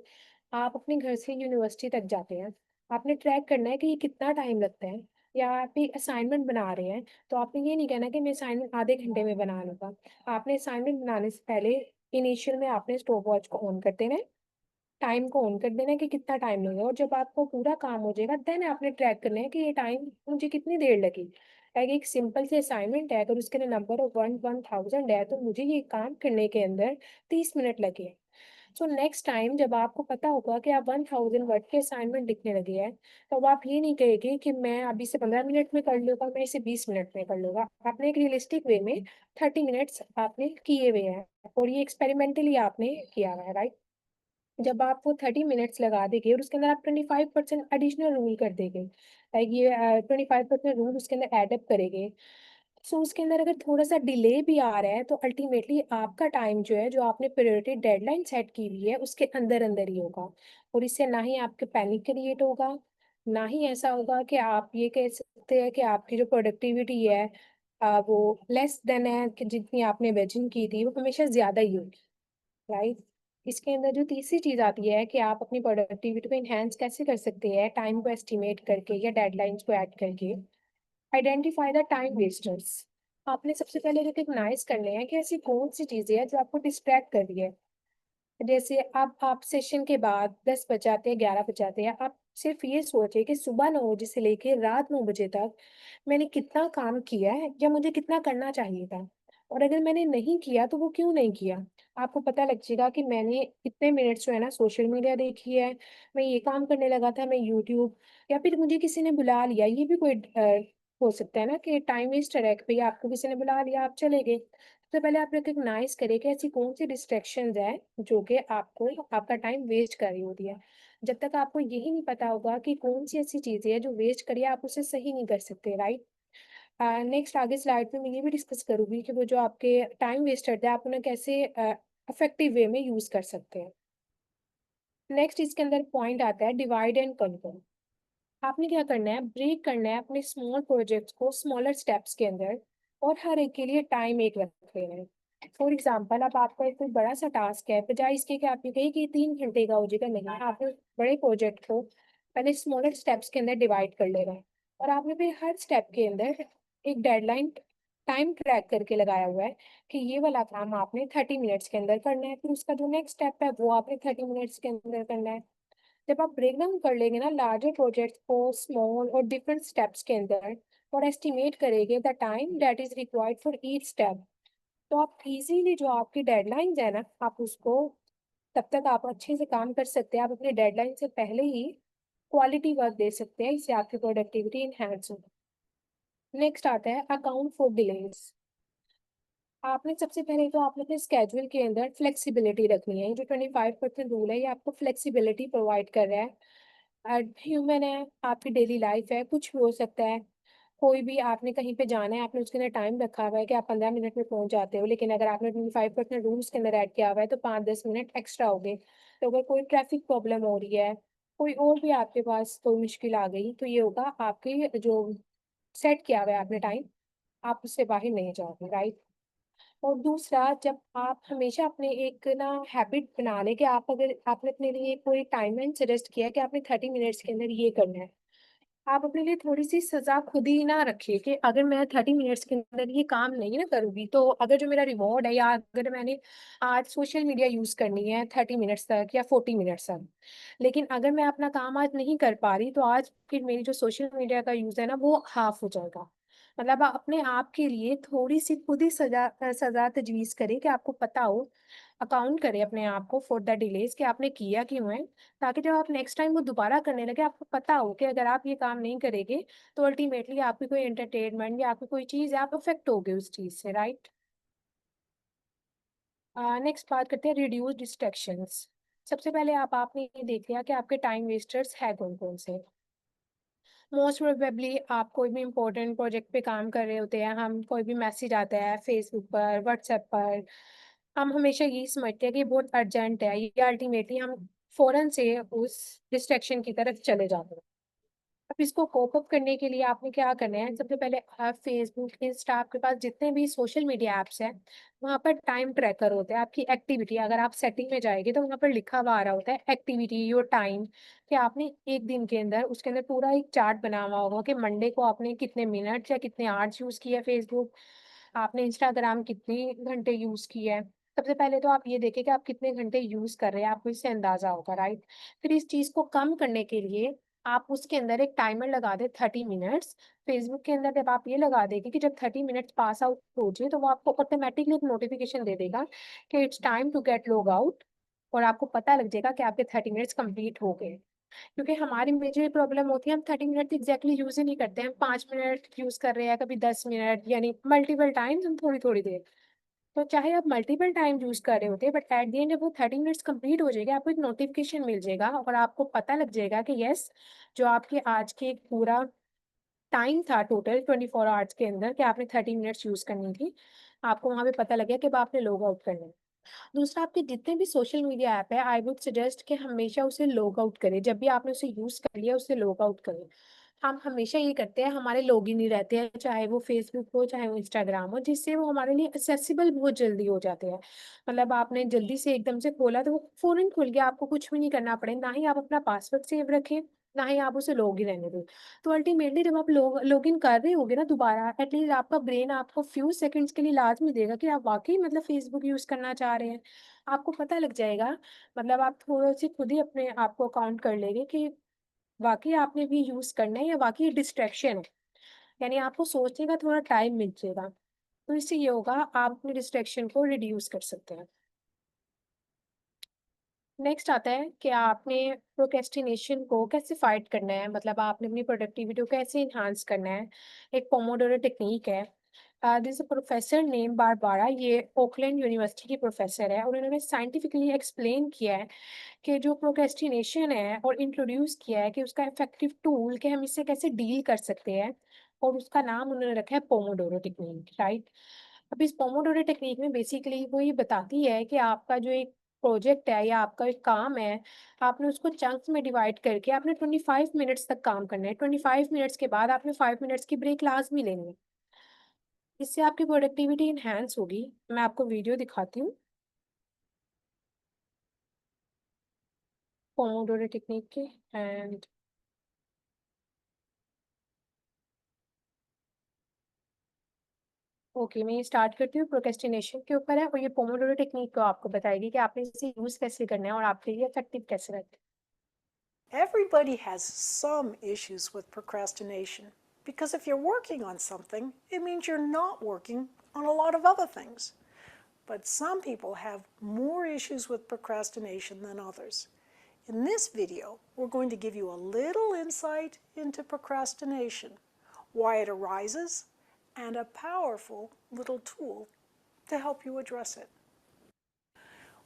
आप अपने घर से यूनिवर्सिटी तक जाते हैं, आपने ट्रैक करना है कि ये कितना टाइम लगता है। या आप एक असाइनमेंट बना रहे हैं, तो आपने ये नहीं कहना कि मैं असाइनमेंट आधे घंटे में बना लूँगा। आपने असाइनमेंट बनाने से पहले इनिशियल में आपने स्टॉप वॉच को ऑन कर देना है, टाइम को ऑन कर देना है कि कितना टाइम लगेगा, और जब आपको पूरा काम हो जाएगा देन आपने ट्रैक करना है कि ये टाइम मुझे कितनी देर लगी। लाइक एक सिंपल से असाइनमेंट है, अगर उसके लिए नंबर ऑफ 1000 है, तो मुझे ये काम करने के अंदर 30 मिनट लगे। सो नेक्स्ट टाइम जब आपको पता होगा कि आप 1000 वर्ड के असाइनमेंट लिखने लगे हैं, तो अब आप ये नहीं कहेंगे कि मैं अभी से 15 मिनट में कर लूँगा, मैं इसे 20 मिनट में कर लूँगा। आपने एक रियलिस्टिक वे में 30 मिनट्स आपने किए हुए हैं और ये एक्सपेरिमेंटली आपने किया हुआ है, राइट। जब आप वो 30 मिनट्स लगा देंगे और उसके अंदर आप 25% एडिशनल रूल कर देंगे, लाइक ये 25% रूल उसके अंदर एडअप करेंगे, सो उसके अंदर अगर थोड़ा-सा डिले भी आ रहा है, तो अल्टीमेटली आपका टाइम जो है, जो आपने प्रायोरिटी डेडलाइन सेट की हुई है, उसके अंदर-अंदर ही होगा। और इससे ना ही आपके पैनिक क्रिएट होगा, ना ही ऐसा होगा कि आप ये कह सकते हैं कि आपकी जो प्रोडक्टिविटी है वो लेस देन है, कि जितनी आपने इमेजिन की थी, वो हमेशा ज़्यादा ही होगी, राइट? इसके अंदर जो तीसरी चीज़ आती है कि आप अपनी प्रोडक्टिविटी को एनहांस कैसे कर सकते हैं, टाइम को एस्टिमेट करके या डेडलाइन्स को ऐड करके। Identify the time wasters. आपने सबसे पहले रिकॉग्नाइज करने हैं कि ऐसी कौन सी चीजें हैं जो आपको डिस्ट्रैक्ट कर रही है। जैसे अब आप सेशन के बाद 10 बज जाते हैं, 11 बज जाते हैं, आप सिर्फ ये सोचिए कि सुबह 9 बजे से लेके रात 9 बजे तक मैंने कितना काम किया है या मुझे कितना करना चाहिए था, और अगर मैंने नहीं किया तो वो क्यों नहीं किया। आपको पता लग जाएगा कि मैंने इतने मिनट्स जो है ना सोशल मीडिया देखी है, मैं ये काम करने लगा था, मैं यूट्यूब, या फिर मुझे किसी ने बुला लिया, ये भी कोई हो सकता है ना कि टाइम वेस्टर है कि भैया आपको किसी ने बुला लिया आप चले गए। सबसे पहले आप रिकॉग्नाइज करें कि ऐसी कौन सी डिस्ट्रैक्शंस है जो कि आपको आपका टाइम वेस्ट कर रही होती है। जब तक आपको यही नहीं पता होगा कि कौन सी ऐसी चीज़ें हैं जो वेस्ट करिए, आप उसे सही नहीं कर सकते, राइट। नेक्स्ट आगे स्लाइड में मैं ये भी डिस्कस करूंगी कि वो जो आपके टाइम वेस्टर थे आप उन्हें कैसे इफेक्टिव वे में यूज कर सकते हैं। नेक्स्ट इसके अंदर पॉइंट आता है डिवाइड एंड कंकर। आपने क्या करना है, ब्रेक करना है अपने स्मॉल प्रोजेक्ट्स को स्मॉलर स्टेप्स के अंदर, और हर एक के लिए टाइम एक रख लेना है। फॉर एग्जाम्पल अब आपका एक कोई बड़ा सा टास्क है, बजाय इसके कि आप ये कहिए कि 3 घंटे का हो जाएगा, नहीं, आपने बड़े प्रोजेक्ट को पहले स्मॉलर स्टेप्स के अंदर डिवाइड कर लेना है, और आपने फिर हर स्टेप के अंदर एक डेडलाइन टाइम ट्रैक करके लगाया हुआ है कि ये वाला काम आपने 30 मिनट्स के अंदर करना है, फिर उसका जो नेक्स्ट स्टेप है वो आपने 30 मिनट्स के अंदर करना है। जब आप ब्रेक डाउन कर लेंगे ना लार्जर प्रोजेक्ट्स को स्मॉल और डिफरेंट स्टेप्स के अंदर, और एस्टिमेट करेंगे the time that is required for each step, तो आप इजीली जो आपकी डेडलाइंस है ना, आप उसको तब तक आप अच्छे से काम कर सकते हैं। आप अपने डेडलाइन से पहले ही क्वालिटी वर्क दे सकते हैं, इससे आपकी प्रोडक्टिविटी इनहैंस होगी। नेक्स्ट आता है अकाउंट फॉर डिलेज। आपने सबसे पहले तो आपने अपने स्केड्यूल के अंदर फ्लेक्सिबिलिटी रखनी है। ये जो 25% रूल है ये आपको फ्लेक्सिबिलिटी प्रोवाइड कर रहा है। ह्यूमन है, आपकी डेली लाइफ है, कुछ भी हो सकता है। कोई भी आपने कहीं पे जाना है, आपने उसके अंदर टाइम रखा हुआ है कि आप 15 मिनट में पहुंच जाते हो, लेकिन अगर आपने 25% रूल्स के अंदर ऐड किया हुआ है तो 5-10 मिनट एक्स्ट्रा हो गए। तो अगर कोई ट्रैफिक प्रॉब्लम हो रही है, कोई और भी आपके पास कोई मुश्किल आ गई, तो ये होगा आपके जो सेट किया हुआ है आपने टाइम, आप उससे बाहर नहीं जाओगे, राइट। और दूसरा, जब आप हमेशा अपने एक ना हैबिट बना लें कि आप अगर आपने अपने लिए कोई टाइम लाइन सजेस्ट किया है कि आपने 30 मिनट्स के अंदर ये करना है, आप अपने लिए थोड़ी-सी सज़ा खुद ही ना रखिए कि अगर मैं 30 मिनट्स के अंदर ये काम नहीं ना करूँगी, तो अगर जो मेरा रिवॉर्ड है, या अगर मैंने आज सोशल मीडिया यूज़ करनी है 30 मिनट्स तक या 40 मिनट्स तक, लेकिन अगर मैं अपना काम आज नहीं कर पा रही, तो आज फिर मेरी जो सोशल मीडिया का यूज़ है ना, वो हाफ़ हो जाएगा। मतलब अपने आप के लिए थोड़ी-सी खुद ही सज़ा तजवीज़ करें कि आपको पता हो, अकाउंट करें अपने आप को फॉर द डिलेज़ कि आपने किया क्यों है, ताकि जब आप नेक्स्ट टाइम वो दोबारा करने लगे, आपको पता हो कि अगर आप ये काम नहीं करेंगे, तो अल्टीमेटली आपकी कोई एंटरटेनमेंट या आपकी कोई चीज़ है, आप अफ़ेक्ट होगे उस चीज़ से, राइट? नेक्स्ट बात करते हैं रिड्यूस डिस्ट्रैक्शंस। सबसे पहले आपने ये देख लिया कि आपके टाइम वेस्टर्स हैं कौन-कौन से। मोस्ट प्रोबेबली आप कोई भी इम्पोर्टेंट प्रोजेक्ट पे काम कर रहे होते हैं, हम कोई भी मैसेज आता है फेसबुक पर, व्हाट्सएप पर, हम हमेशा यही समझते हैं कि बहुत अर्जेंट है, या अल्टीमेटली हम फ़ौरन से उस डिस्ट्रैक्शन की तरफ चले जाते हैं। अब इसको कोप अप करने के लिए आपने क्या करना है, सबसे पहले आप फ़ेसबुक, इंस्टा, आपके पास जितने भी सोशल मीडिया ऐप्स हैं, वहाँ पर टाइम ट्रैकर होता है, आपकी एक्टिविटी अगर आप सेटिंग में जाएँगे तो वहाँ पर लिखा हुआ आ रहा होता है एक्टिविटी, योर टाइम, कि आपने 1 दिन के अंदर उसके अंदर पूरा एक चार्ट बना हुआ होगा कि मंडे को आपने कितने मिनट या कितने आवर्स यूज़ किया फ़ेसबुक, आपने इंस्टाग्राम कितने घंटे यूज़ किया है। सबसे पहले तो आप ये देखें कि आप कितने घंटे यूज़ कर रहे हैं, आपको इससे अंदाज़ा होगा, राइट? फिर इस चीज़ को कम करने के लिए आप उसके अंदर एक टाइमर लगा दें 30 मिनट्स। फ़ेसबुक के अंदर जब आप ये लगा देंगे कि जब 30 मिनट्स पास आउट हो जाए, तो वो आपको ऑटोमैटिकली एक नोटिफ़िकेशन दे देगा कि it's time to get log out, और आपको पता लग जाएगा कि आपके 30 मिनट्स कंप्लीट हो गए। क्योंकि हमारी मेजर प्रॉब्लम होती है, हम 30 मिनट एग्ज़ैक्टली यूज़ ही नहीं करते हैं। हम 5 मिनट यूज़ कर रहे हैं, कभी 10 मिनट, यानी मल्टीपल टाइम्स हम थोड़ी-थोड़ी देर। तो चाहे आप मल्टीपल टाइम यूज़ कर रहे होते हैं, बट एट द एंड जब वो 30 मिनट्स कंप्लीट हो जाएगा, आपको एक नोटिफ़िकेशन मिल जाएगा और आपको पता लग जाएगा कि येस, जो आपके आज के एक पूरा टाइम था टोटल 24 आवर्स के अंदर कि आपने 30 मिनट्स यूज़ करनी थी, आपको वहाँ पे पता लग गया कि अब आपने लॉग आउट करना है। दूसरा, आपके जितने भी सोशल मीडिया ऐप है, आई वुड सजेस्ट कि हमेशा उसे लॉग आउट करें। जब भी आपने उसे यूज़ कर लिया, उसे लॉग आउट करें। हम हमेशा ये करते हैं, हमारे लॉगिन ही रहते हैं, चाहे वो फेसबुक हो, चाहे वो इंस्टाग्राम हो, जिससे वो हमारे लिए एक्सेसिबल बहुत जल्दी हो जाते हैं। मतलब आपने जल्दी से एकदम से खोला तो वो फ़ौरन खुल गया, आपको कुछ भी नहीं करना पड़े, ना ही आप अपना पासवर्ड सेव रखें, ना ही आप उसे लॉग इन रहने दें। तो अल्टीमेटली जब आप लॉगिन कर रहे होगे ना दोबारा, एटलीस्ट आपका ब्रेन आपको फ्यू सेकंड्स के लिए लाज़मी देगा कि आप वाक़ई मतलब फेसबुक यूज़ करना चाह रहे हैं। आपको पता लग जाएगा, मतलब आप थोड़े-से खुद ही अपने आप को काउंट कर लेंगे कि वाक़ई आपने भी यूज़ करना है या वाक़ई डिस्ट्रैक्शन है। यानी आपको सोचने का थोड़ा टाइम मिल जाएगा। तो इससे ये होगा, आप अपने डिस्ट्रैक्शन को रिड्यूस कर सकते हैं। नेक्स्ट आता है कि आपने प्रोक्रेस्टिनेशन को कैसे फाइट करना है, मतलब आपने अपनी प्रोडक्टिविटी को कैसे एनहांस करना है। एक पोमोडोरो टेक्निक है। This a professor name Barbara, ये ओकलैंड यूनिवर्सिटी की प्रोफेसर है और उन्होंने साइंटिफिकली एक्सप्लेन किया है कि जो प्रोक्रेस्टिनेशन है और इंट्रोड्यूस किया है कि उसका इफेक्टिव टूल कि हम इससे कैसे डील कर सकते हैं, और उसका नाम उन्होंने रखा है पोमोडोरो टेक्निक, राइट। अब इस पोमोडोरो टेक्निक में बेसिकली वो ये बताती है कि आपका जो एक प्रोजेक्ट है या आपका एक काम है, आपने उसको चंक्स में डिवाइड करके आपने 25 मिनट्स तक काम करना है। 25 मिनट्स के बाद आपने 5 मिनट्स की ब्रेक लाजमी लेनी है। इससे आपकी प्रोडक्टिविटी इनहैंस होगी। मैं आपको वीडियो दिखाती हूँ पोमोडोरो टेक्निक के। एंड ओके, मैं ये स्टार्ट करती हूँ, प्रोक्रेस्टिनेशन के ऊपर है और ये पोमोडोरो टेक्निक को आपको बताएगी कि आपने इसे यूज़ कैसे करना है और आपके लिए इफेक्टिव कैसे रहता है। Everybody has some issues with procrastination because if you're working on something, it means you're not working on a lot of other things. But some people have more issues with procrastination than others. In this video, we're going to give you a little insight into procrastination, why it arises, and a powerful little tool to help you address it.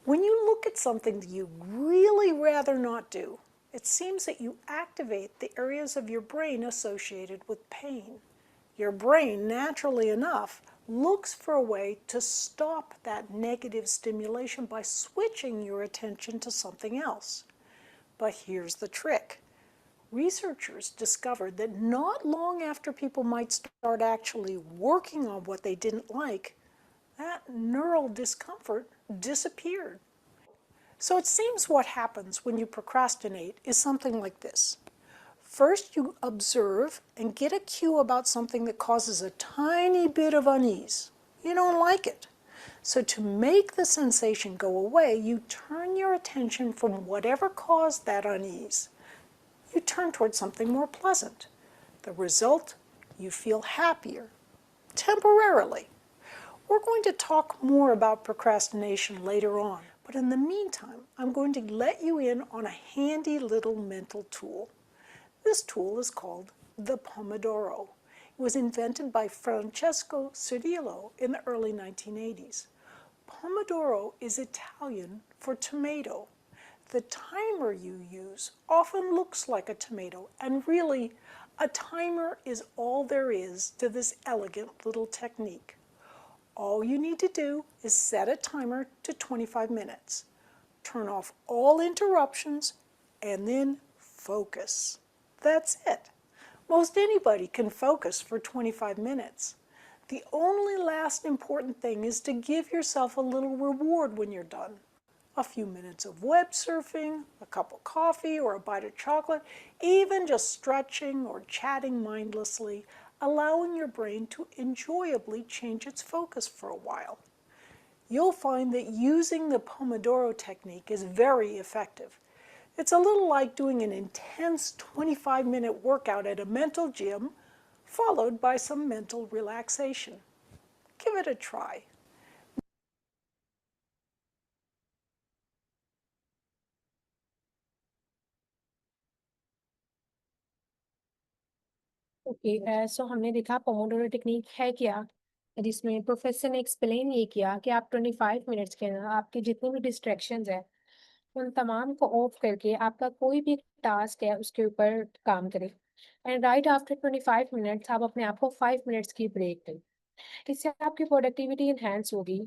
When you look at something that you really rather not do, it seems that you activate the areas of your brain associated with pain. Your brain, naturally enough, looks for a way to stop that negative stimulation by switching your attention to something else. But here's the trick. Researchers discovered that not long after people might start actually working on what they didn't like, that neural discomfort disappeared. So it seems what happens when you procrastinate is something like this. First, you observe and get a cue about something that causes a tiny bit of unease. You don't like it. So to make the sensation go away, you turn your attention from whatever caused that unease. You turn towards something more pleasant. The result, you feel happier, temporarily. We're going to talk more about procrastination later on, but in the meantime, I'm going to let you in on a handy little mental tool. This tool is called the Pomodoro. It was invented by Francesco Cirillo in the early 1980s. Pomodoro is Italian for tomato. The timer you use often looks like a tomato, and really, a timer is all there is to this elegant little technique. All you need to do is set a timer to 25 minutes. Turn off all interruptions, and then focus. That's it. Most anybody can focus for 25 minutes. The only last important thing is to give yourself a little reward when you're done. A few minutes of web surfing, a cup of coffee or a bite of chocolate, even just stretching or chatting mindlessly, allowing your brain to enjoyably change its focus for a while. You'll find that using the Pomodoro technique is very effective. It's a little like doing an intense 25-minute workout at a mental gym, followed by some mental relaxation. Give it a try. Okay, so हमने देखा Pomodoro technique है क्या, जिसमें professor ने explain ये किया कि आप 25 मिनट्स के अंदर आपके जितने भी डिस्ट्रैक्शंस हैं उन तमाम को ऑफ करके आपका कोई भी टास्क है उसके ऊपर काम करें, एंड राइट आफ्टर 25 मिनट्स आप अपने आप को 5 मिनट्स की ब्रेक दें। इससे आपकी प्रोडक्टिविटी इन्हांस होगी।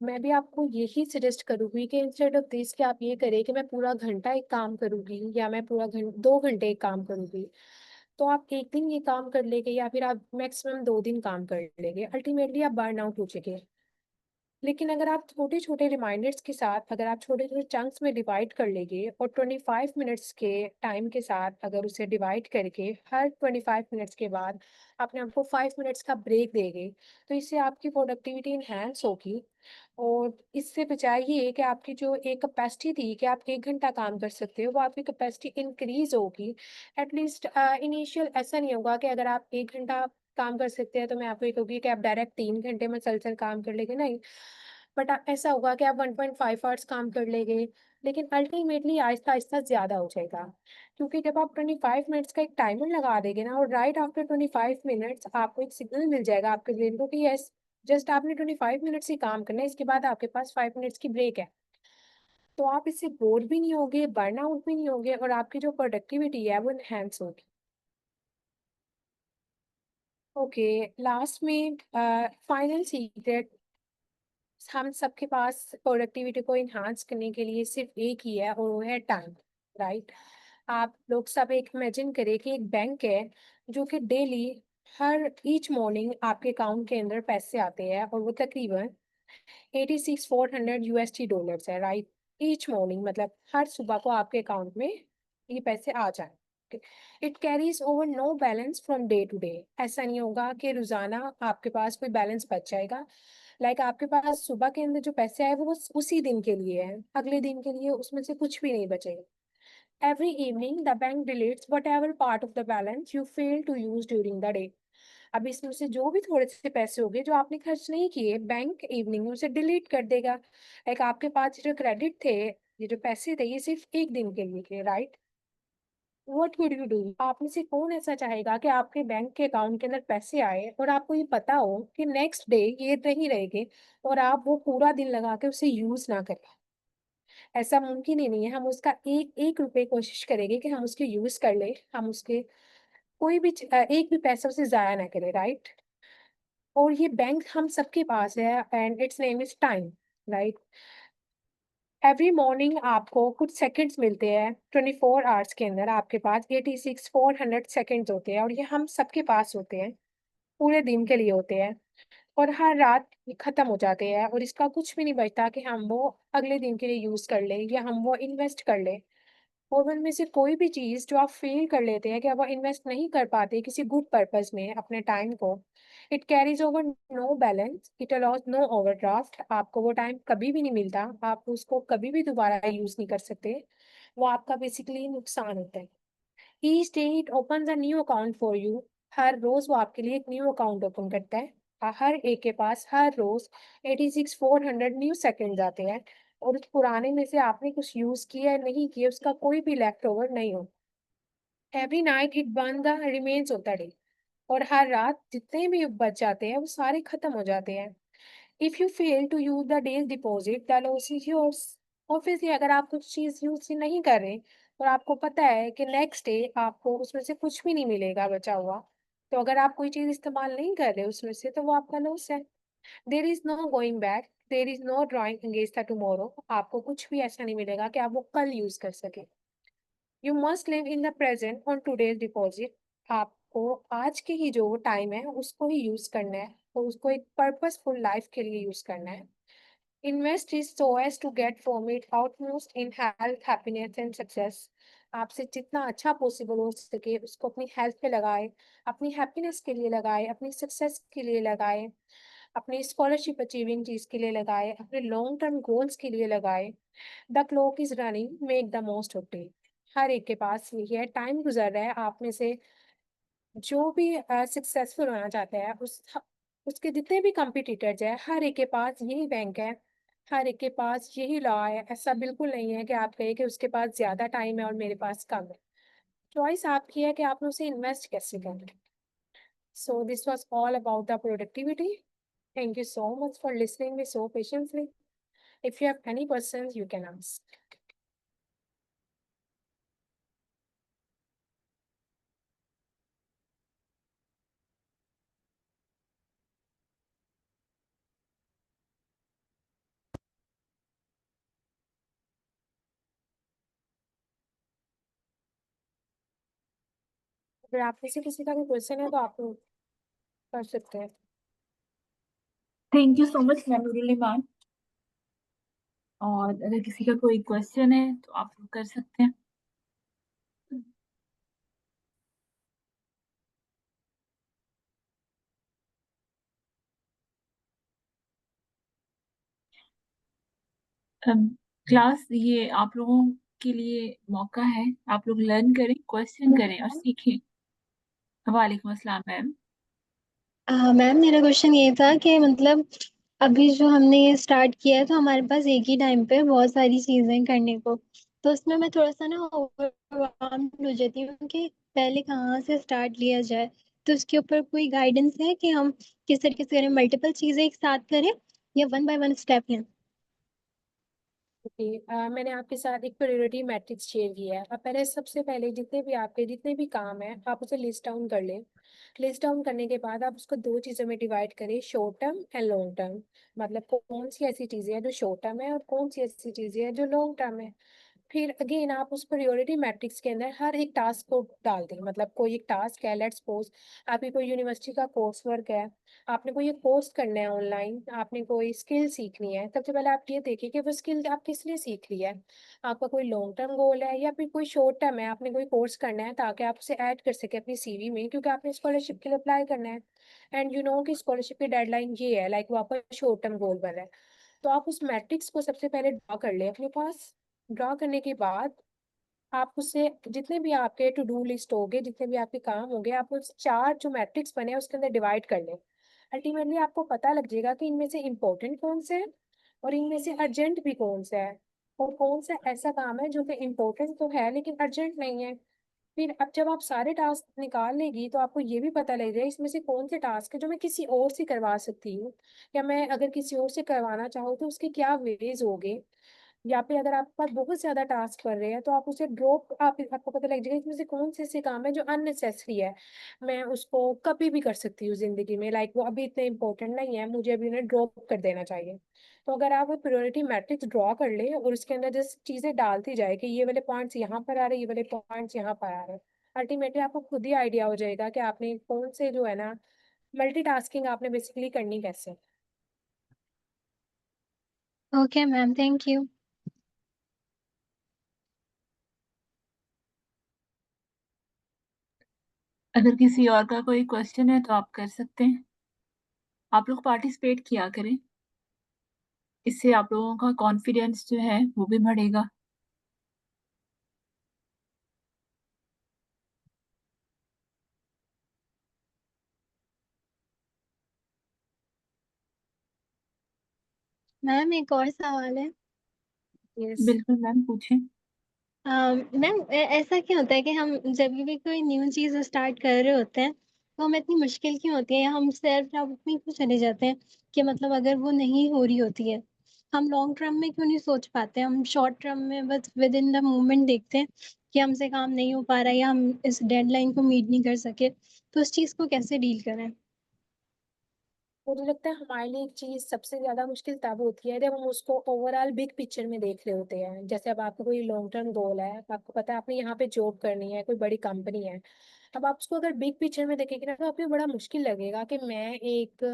मैं भी आपको यही सजेस्ट करूँगी कि इंस्टेड ऑफ दिस कि आप ये करें कि मैं पूरा घंटा एक काम करूँगी या मैं पूरा 2 घंटे एक काम करूँगी, तो आप 1 दिन ये काम कर लेंगे या फिर आप मैक्सिमम 2 दिन काम कर लेंगे। अल्टीमेटली आप बर्न आउट हो जाएँगे। लेकिन अगर आप छोटे-छोटे रिमाइंडर्स के साथ, अगर आप छोटे-छोटे चंक्स में डिवाइड कर लेंगे और 25 मिनट्स के टाइम के साथ अगर उसे डिवाइड करके हर 25 मिनट्स के बाद अपने आप को 5 मिनट्स का ब्रेक देंगे, तो इससे आपकी प्रोडक्टिविटी एनहांस होगी। और इससे बजाय ये कि आपकी जो एक कैपेसिटी थी कि आप 1 घंटा काम कर सकते हो, वो आपकी कैपेसिटी इंक्रीज़ होगी। एटलीस्ट इनिशियल ऐसा नहीं होगा कि अगर आप 1 घंटा काम कर सकते हैं, तो मैं आपको ये कहूँगी कि आप डायरेक्ट 3 घंटे मुसलसल काम कर लेंगे, नहीं। बट ऐसा होगा कि आप 1.5 आवर्स काम कर लेंगे, लेकिन अल्टीमेटली आहिस्ता-आहिस्ता ज़्यादा हो जाएगा। क्योंकि जब आप 25 मिनट्स का एक टाइमर लगा देंगे ना, और राइट आफ्टर 25 मिनट्स आपको एक सिग्नल मिल जाएगा आपके ब्रेन को कि यस, जस्ट आपने 25 मिनट्स ही काम करना है, इसके बाद आपके पास 5 मिनट्स की ब्रेक है। तो आप इससे बोर भी नहीं होगे, बर्नआउट भी नहीं होगे, और आपकी जो प्रोडक्टिविटी है वो एनहांस होगी। ओके, लास्ट में फाइनल सीक्रेट हम सबके पास प्रोडक्टिविटी को इन्हांस करने के लिए सिर्फ एक ही है, और वो है टाइम, राइट। आप लोग सब एक इमेजिन करें कि एक बैंक है जो कि डेली हर ईच मॉर्निंग आपके अकाउंट के अंदर पैसे आते हैं, और वो तकरीबन 86,400 यूएसडी डॉलर्स है, राइट। ईच मॉर्निंग मतलब हर सुबह को आपके अकाउंट में ये पैसे आ जाए। It carries over no balance from day to day. ऐसा नहीं होगा कि रोजाना आपके पास कोई बैलेंस बच जाएगा। लाइक आपके पास सुबह के अंदर जो पैसे आए वो बस उसी दिन के लिए है, अगले दिन के लिए उसमें से कुछ भी नहीं बचेगा। Every evening the bank deletes whatever part of the balance you fail to use during the day. अब इसमें से जो भी थोड़े से पैसे होंगे जो आपने खर्च नहीं किए, बैंक इवनिंग में उसे डिलीट कर देगा। लाइक आपके पास जो क्रेडिट थे ये जो पैसे थे ये सिर्फ एक दिन के लिए थे, right? What would you do? आप में से कौन ऐसा चाहेगा कि आपके बैंक के अकाउंट के अंदर पैसे आए और आपको ये पता हो कि नेक्स्ट डे ये नहीं रहेंगे और आप वो पूरा दिन लगा के उसे यूज ना करें? ऐसा मुमकिन ही नहीं है। हम उसका एक एक रुपए कोशिश करेंगे कि हम उसके यूज कर ले, हम उसके कोई भी एक भी पैसा उसे जाया ना करें, राइट? और ये बैंक हम सबके पास है and it's name is time, right? Every morning आपको कुछ सेकंड्स मिलते हैं 24 आवर्स के अंदर। आपके पास 86 400 सेकंड्स होते हैं और ये हम सबके पास होते हैं, पूरे दिन के लिए होते हैं। और हर रात ये खत्म हो जाते हैं और इसका कुछ भी नहीं बचता कि हम वो अगले दिन के लिए यूज कर लें या हम वो इन्वेस्ट कर लें। और उनमें से कोई भी चीज़ जो आप फ़ेल कर लेते हैं कि आप वो इन्वेस्ट नहीं कर पाते किसी गुड पर्पस में अपने टाइम को, it carries over no balance, it allows no overdraft. आपको वो टाइम कभी भी नहीं मिलता, आप उसको कभी भी दोबारा यूज़ नहीं कर सकते। वो आपका बेसिकली नुकसान होता है। Each day it opens a new account for you. हर रोज़ वो आपके लिए एक न्यू अकाउंट ओपन करता है। हर एक के पास हर रोज़ 86 400 न्यू सेकंड्स आते हैं और उस पुराने में से आपने कुछ यूज़ किया है, नहीं किया, उसका कोई भी लेफ्ट ओवर नहीं हो। Every night it burn the remains of the day. और हर रात जितने भी बच जाते हैं वो सारे खत्म हो जाते हैं। If you fail to use the day's deposit the loss is yours. Obviously अगर आप कुछ चीज यूज नहीं कर रहे और आपको पता है कि नेक्स्ट डे आपको उसमें से कुछ भी नहीं मिलेगा बचा हुआ, तो अगर आप कोई चीज इस्तेमाल नहीं कर रहे उसमें से तो वो आपका लॉस है। There is no going back, there is no drawing against the tomorrow. आपको कुछ भी ऐसा नहीं मिलेगा कि आप वो कल यूज कर सके। You must live in the present on today's deposit. आपको आज के ही जो टाइम है उसको ही यूज करना है और उसको एक पर्पसफुल लाइफ के लिए यूज करना है। Invest is so as to get from it outmost in health happiness and success. आपसे जितना अच्छा पॉसिबल हो सके उसको अपनी हेल्थ पे लगाए, अपनी हैप्पीनेस के लिए लगाए, अपनी सक्सेस के लिए लगाए, अपनी स्कॉलरशिप अचीविंग चीज के लिए लगाए, अपने लॉन्ग टर्म गोल्स के लिए लगाए। The clock is running, make the most of it. हर एक के पास यही है, टाइम गुजर रहा है। आप में से जो भी सक्सेसफुल होना चाहता है उसके जितने भी कॉम्पिटिटर्स है हर एक के पास यही बैंक है, हर एक के पास यही लॉ है। ऐसा बिल्कुल नहीं है कि आप कहें कि उसके पास ज्यादा टाइम है और मेरे पास कम है। चॉइस आपकी है कि आपने उसे इन्वेस्ट कैसे करना है। So this was all about the productivity. Thank you so much for listening me so patiently. If you have any questions you can ask. अगर आप में से किसी का भी क्वेश्चन है तो आप लोग कर सकते हैं। Thank you so much memory ma'am. और अगर किसी का कोई क्वेश्चन है तो आप लोग कर सकते हैं। क्लास ये आप लोगों के लिए मौका है, आप लोग लर्न करें, क्वेश्चन करें और सीखें। वालेकुम अस्सलाम मैम। मैम मेरा क्वेश्चन ये था कि मतलब अभी जो हमने ये स्टार्ट किया है तो हमारे पास एक ही टाइम पे बहुत सारी चीजें करने को, तो उसमें मैं थोड़ा सा ना ओवरवेल्म्ड हो जाती हूँ कि पहले कहाँ से स्टार्ट लिया जाए। तो उसके ऊपर कोई गाइडेंस है कि हम किस तरीके से करें, मल्टीपल चीजें एक साथ करें या वन बाय वन स्टेप लें? ओके, मैंने आपके साथ एक प्रायोरिटी मैट्रिक्स शेयर किया है। अब पहले सबसे पहले जितने भी काम है आप उसे लिस्ट डाउन कर लें। लिस्ट डाउन करने के बाद आप उसको दो चीज़ों में डिवाइड करें, short term and long term. मतलब कौन सी ऐसी चीज़ें हैं जो शॉर्ट टर्म है और कौन सी ऐसी चीज़ें हैं जो लॉन्ग टर्म है। फिर अगेन आप उस प्रायोरिटी मैट्रिक्स के अंदर हर एक टास्क को डाल दें। मतलब कोई एक टास्क है, लेट्स सपोज आपकी कोई यूनिवर्सिटी का कोर्स वर्क है, आपने कोई एक कोर्स करना है ऑनलाइन, आपने कोई स्किल सीखनी है। सबसे पहले आप ये देखिए कि वो स्किल आप किस लिए सीख रही है। आपका कोई लॉन्ग टर्म गोल है या फिर कोई शॉर्ट टर्म है, आपने कोई कोर्स करना है ताकि आप उसे ऐड कर सके अपनी सीवी में, क्योंकि आपने स्कॉलरशिप के लिए अप्लाई करना है एंड यू नो कि स्कॉलरशिप की डेडलाइन ये है, लाइक वो आपका शॉर्ट टर्म गोल बना है। तो आप उस मैट्रिक्स को सबसे पहले ड्रॉ कर लें अपने पास। ड्रॉ करने के बाद आप उससे जितने भी आपके टू डू लिस्ट होंगे, जितने भी आपके काम होंगे, आप उस चार जो मैट्रिक्स बने हैं उसके अंदर डिवाइड कर लें। अल्टीमेटली आपको पता लग जाएगा कि इनमें से इम्पोर्टेंट कौन से है और इनमें से अर्जेंट भी कौन सा है और कौन सा ऐसा काम है जो कि इम्पोर्टेंट तो है लेकिन अर्जेंट नहीं है। फिर अब जब आप सारे टास्क निकाल लेगी तो आपको ये भी पता लग जाए इसमें से कौन से टास्क है जो मैं किसी और से करवा सकती हूँ, या मैं अगर किसी और से करवाना चाहूँ तो उसके क्या वेज होंगे। या फिर अगर आपके पास बहुत ज्यादा टास्क पड़ रहे हैं तो आप उसे ड्रॉप, आपको पता लग जाएगा इसमें से कौन से ऐसे काम है जो अननेसेसरी है, मैं उसको कभी भी कर सकती हूँ जिंदगी में, लाइक वो अभी इतने इंपॉर्टेंट नहीं है, मुझे अभी उन्हें ड्रॉप कर देना चाहिए। तो अगर आप वो प्रायोरिटी मैट्रिक्स ड्रॉ कर ले और उसके अंदर जैसे चीजें डालती जाए कि ये वाले पॉइंट्स यहाँ पर आ रहे हैं, ये वाले पॉइंट्स यहाँ पर आ रहे हैं, अल्टीमेटली आपको खुद ही आइडिया हो जाएगा कि आपने कौन से जो है ना मल्टीटास्किंग आपने बेसिकली करनी कैसे। Okay ma'am, thank you. अगर किसी और का कोई क्वेश्चन है तो आप कर सकते हैं। आप लोग पार्टिसिपेट किया करें, इससे आप लोगों का कॉन्फिडेंस जो है वो भी बढ़ेगा। मैम एक और सवाल है। यस। बिल्कुल मैम, पूछें। मैम ऐसा क्यों होता है कि हम जब भी कोई न्यू चीज़ स्टार्ट कर रहे होते हैं तो हमें इतनी मुश्किल क्यों होती है, या हम सेल्फ डाउट में क्यों चले जाते हैं कि मतलब अगर वो नहीं हो रही होती है, हम लॉन्ग टर्म में क्यों नहीं सोच पाते, हम शॉर्ट टर्म में बस विद इन द मोमेंट देखते हैं कि हमसे काम नहीं हो पा रहा है या हम इस डेडलाइन को मीट नहीं कर सके, तो उस चीज़ को कैसे डील करें। मुझे लगता है हमारे लिए एक चीज सबसे ज्यादा मुश्किल तब होती है जब हम उसको ओवरऑल बिग पिक्चर में देख रहे होते हैं। जैसे अब आपका कोई लॉन्ग टर्म गोल है, आपको पता है आपने यहाँ पे जॉब करनी है, कोई बड़ी कंपनी है। अब आप उसको अगर बिग पिक्चर में देखेंगे ना तो आपको बड़ा मुश्किल लगेगा कि मैं एक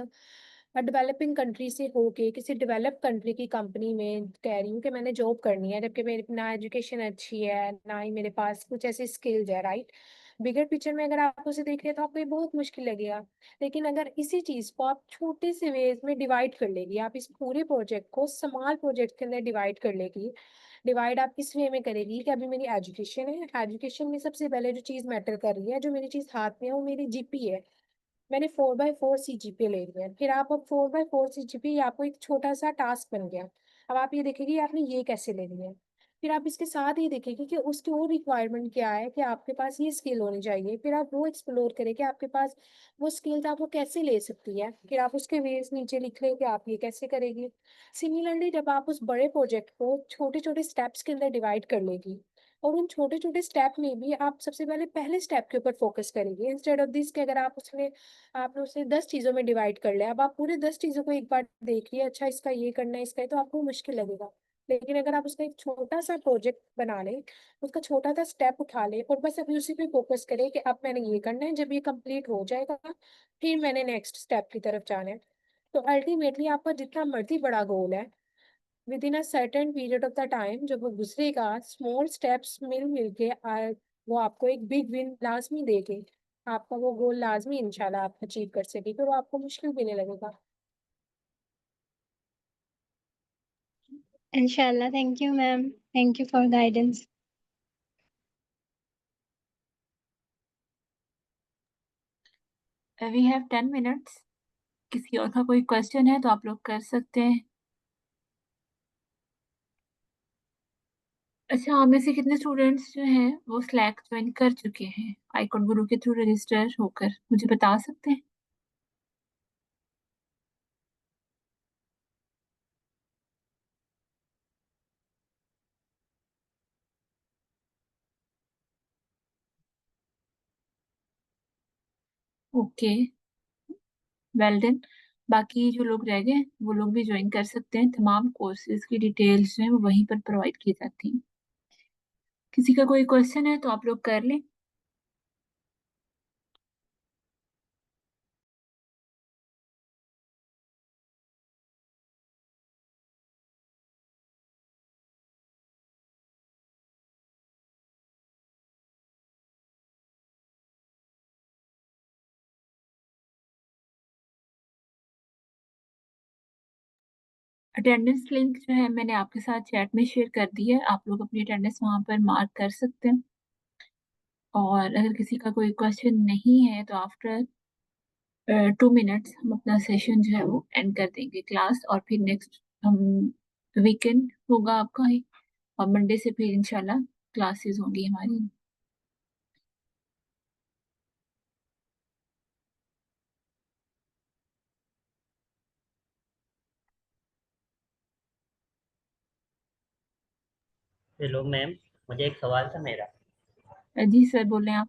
डेवलपिंग कंट्री से होके किसी डेवलप कंट्री की कंपनी में कह रही हूँ कि मैंने जॉब करनी है, जबकि मेरी ना एजुकेशन अच्छी है ना ही मेरे पास कुछ ऐसी स्किल्स है, राइट। बिगर पिक्चर में अगर आप उसे देख रहे हैं तो आपको ये बहुत मुश्किल लगेगा। लेकिन अगर इसी चीज को आप छोटे से वेज में डिवाइड कर लेगी, आप इस पूरे प्रोजेक्ट को स्मॉल प्रोजेक्ट के अंदर डिवाइड कर लेगी। डिवाइड आप इस वे में करेगी कि अभी मेरी एजुकेशन है, एजुकेशन में सबसे पहले जो चीज मैटर कर रही है, जो मेरी चीज हाथ में है, वो मेरी जीपी है। मैंने 4/4 CGPA ले लिया है। फिर आप अब 4/4 CGPA आपको एक छोटा सा टास्क बन गया। अब आप ये देखेंगे आपने ये कैसे ले लिया है। फिर आप इसके साथ ये देखेंगे कि उसकी और रिक्वायरमेंट क्या है, कि आपके पास ये स्किल होनी चाहिए। फिर आप वो एक्सप्लोर करें कि आपके पास वो स्किल्स आप वो कैसे ले सकती है। फिर आप उसके वेज नीचे लिख लें कि आप ये कैसे करेगी। सिमिलरली जब आप उस बड़े प्रोजेक्ट को छोटे छोटे स्टेप्स के अंदर डिवाइड कर लेगी, और उन छोटे छोटे स्टेप में भी आप सबसे पहले पहले स्टेप के ऊपर फोकस करेंगे, इंस्टेड ऑफ दिस कि अगर आप उसमें आपने उसे 10 चीजों में डिवाइड कर लिया, अब आप पूरे 10 चीजों को एक बार देखिए, अच्छा इसका ये करना है इसका है, तो आपको मुश्किल लगेगा। लेकिन अगर आप उसका एक छोटा सा प्रोजेक्ट बना लें, उसका छोटा सा स्टेप उठा लें और बस अभी उसी पे फोकस करें कि अब मैंने ये करना है, जब ये कंप्लीट हो जाएगा फिर मैंने नेक्स्ट स्टेप की तरफ जाना है। तो अल्टीमेटली आपका जितना मर्जी बड़ा गोल है, with in a certain period of the time जब वो गुजरेगा, स्मॉल स्टेप्स मिल मिल के वो आपको एक बिग विन लाजमी देगी। आपका वो गोल लाजमी इंशाल्लाह आप अचीव कर सके, फिर वो आपको मुश्किल भी नहीं लगेगा। इंशाल्लाह। Thank you ma'am, thank you for guidance. We have 10 minutes. किसी और का कोई क्वेश्चन है तो आप लोग कर सकते हैं। अच्छा, आप में से कितने स्टूडेंट्स जो हैं वो स्लैक ज्वाइन कर चुके हैं आईकॉन गुरु के थ्रू रजिस्टर होकर, मुझे बता सकते हैं? Okay, well done. बाकी जो लोग रह गए वो लोग भी ज्वाइन कर सकते हैं। तमाम कोर्सेज की डिटेल्स जो है वो वहीं पर प्रोवाइड की जाती हैं। किसी का कोई क्वेश्चन है तो आप लोग कर लें। अटेंडेंस लिंक जो है मैंने आपके साथ चैट में शेयर कर दी है, आप लोग अपनी अटेंडेंस वहां पर मार्क कर सकते हैं। और अगर किसी का कोई क्वेश्चन नहीं है तो आफ्टर 2 मिनट्स हम अपना सेशन जो है वो एंड कर देंगे क्लास, और फिर नेक्स्ट हम वीकेंड होगा आपका ही और मंडे से फिर इंशाल्लाह क्लासेस होंगी हमारी। हेलो मैम, मुझे एक सवाल था मेरा। जी सर, बोले आप।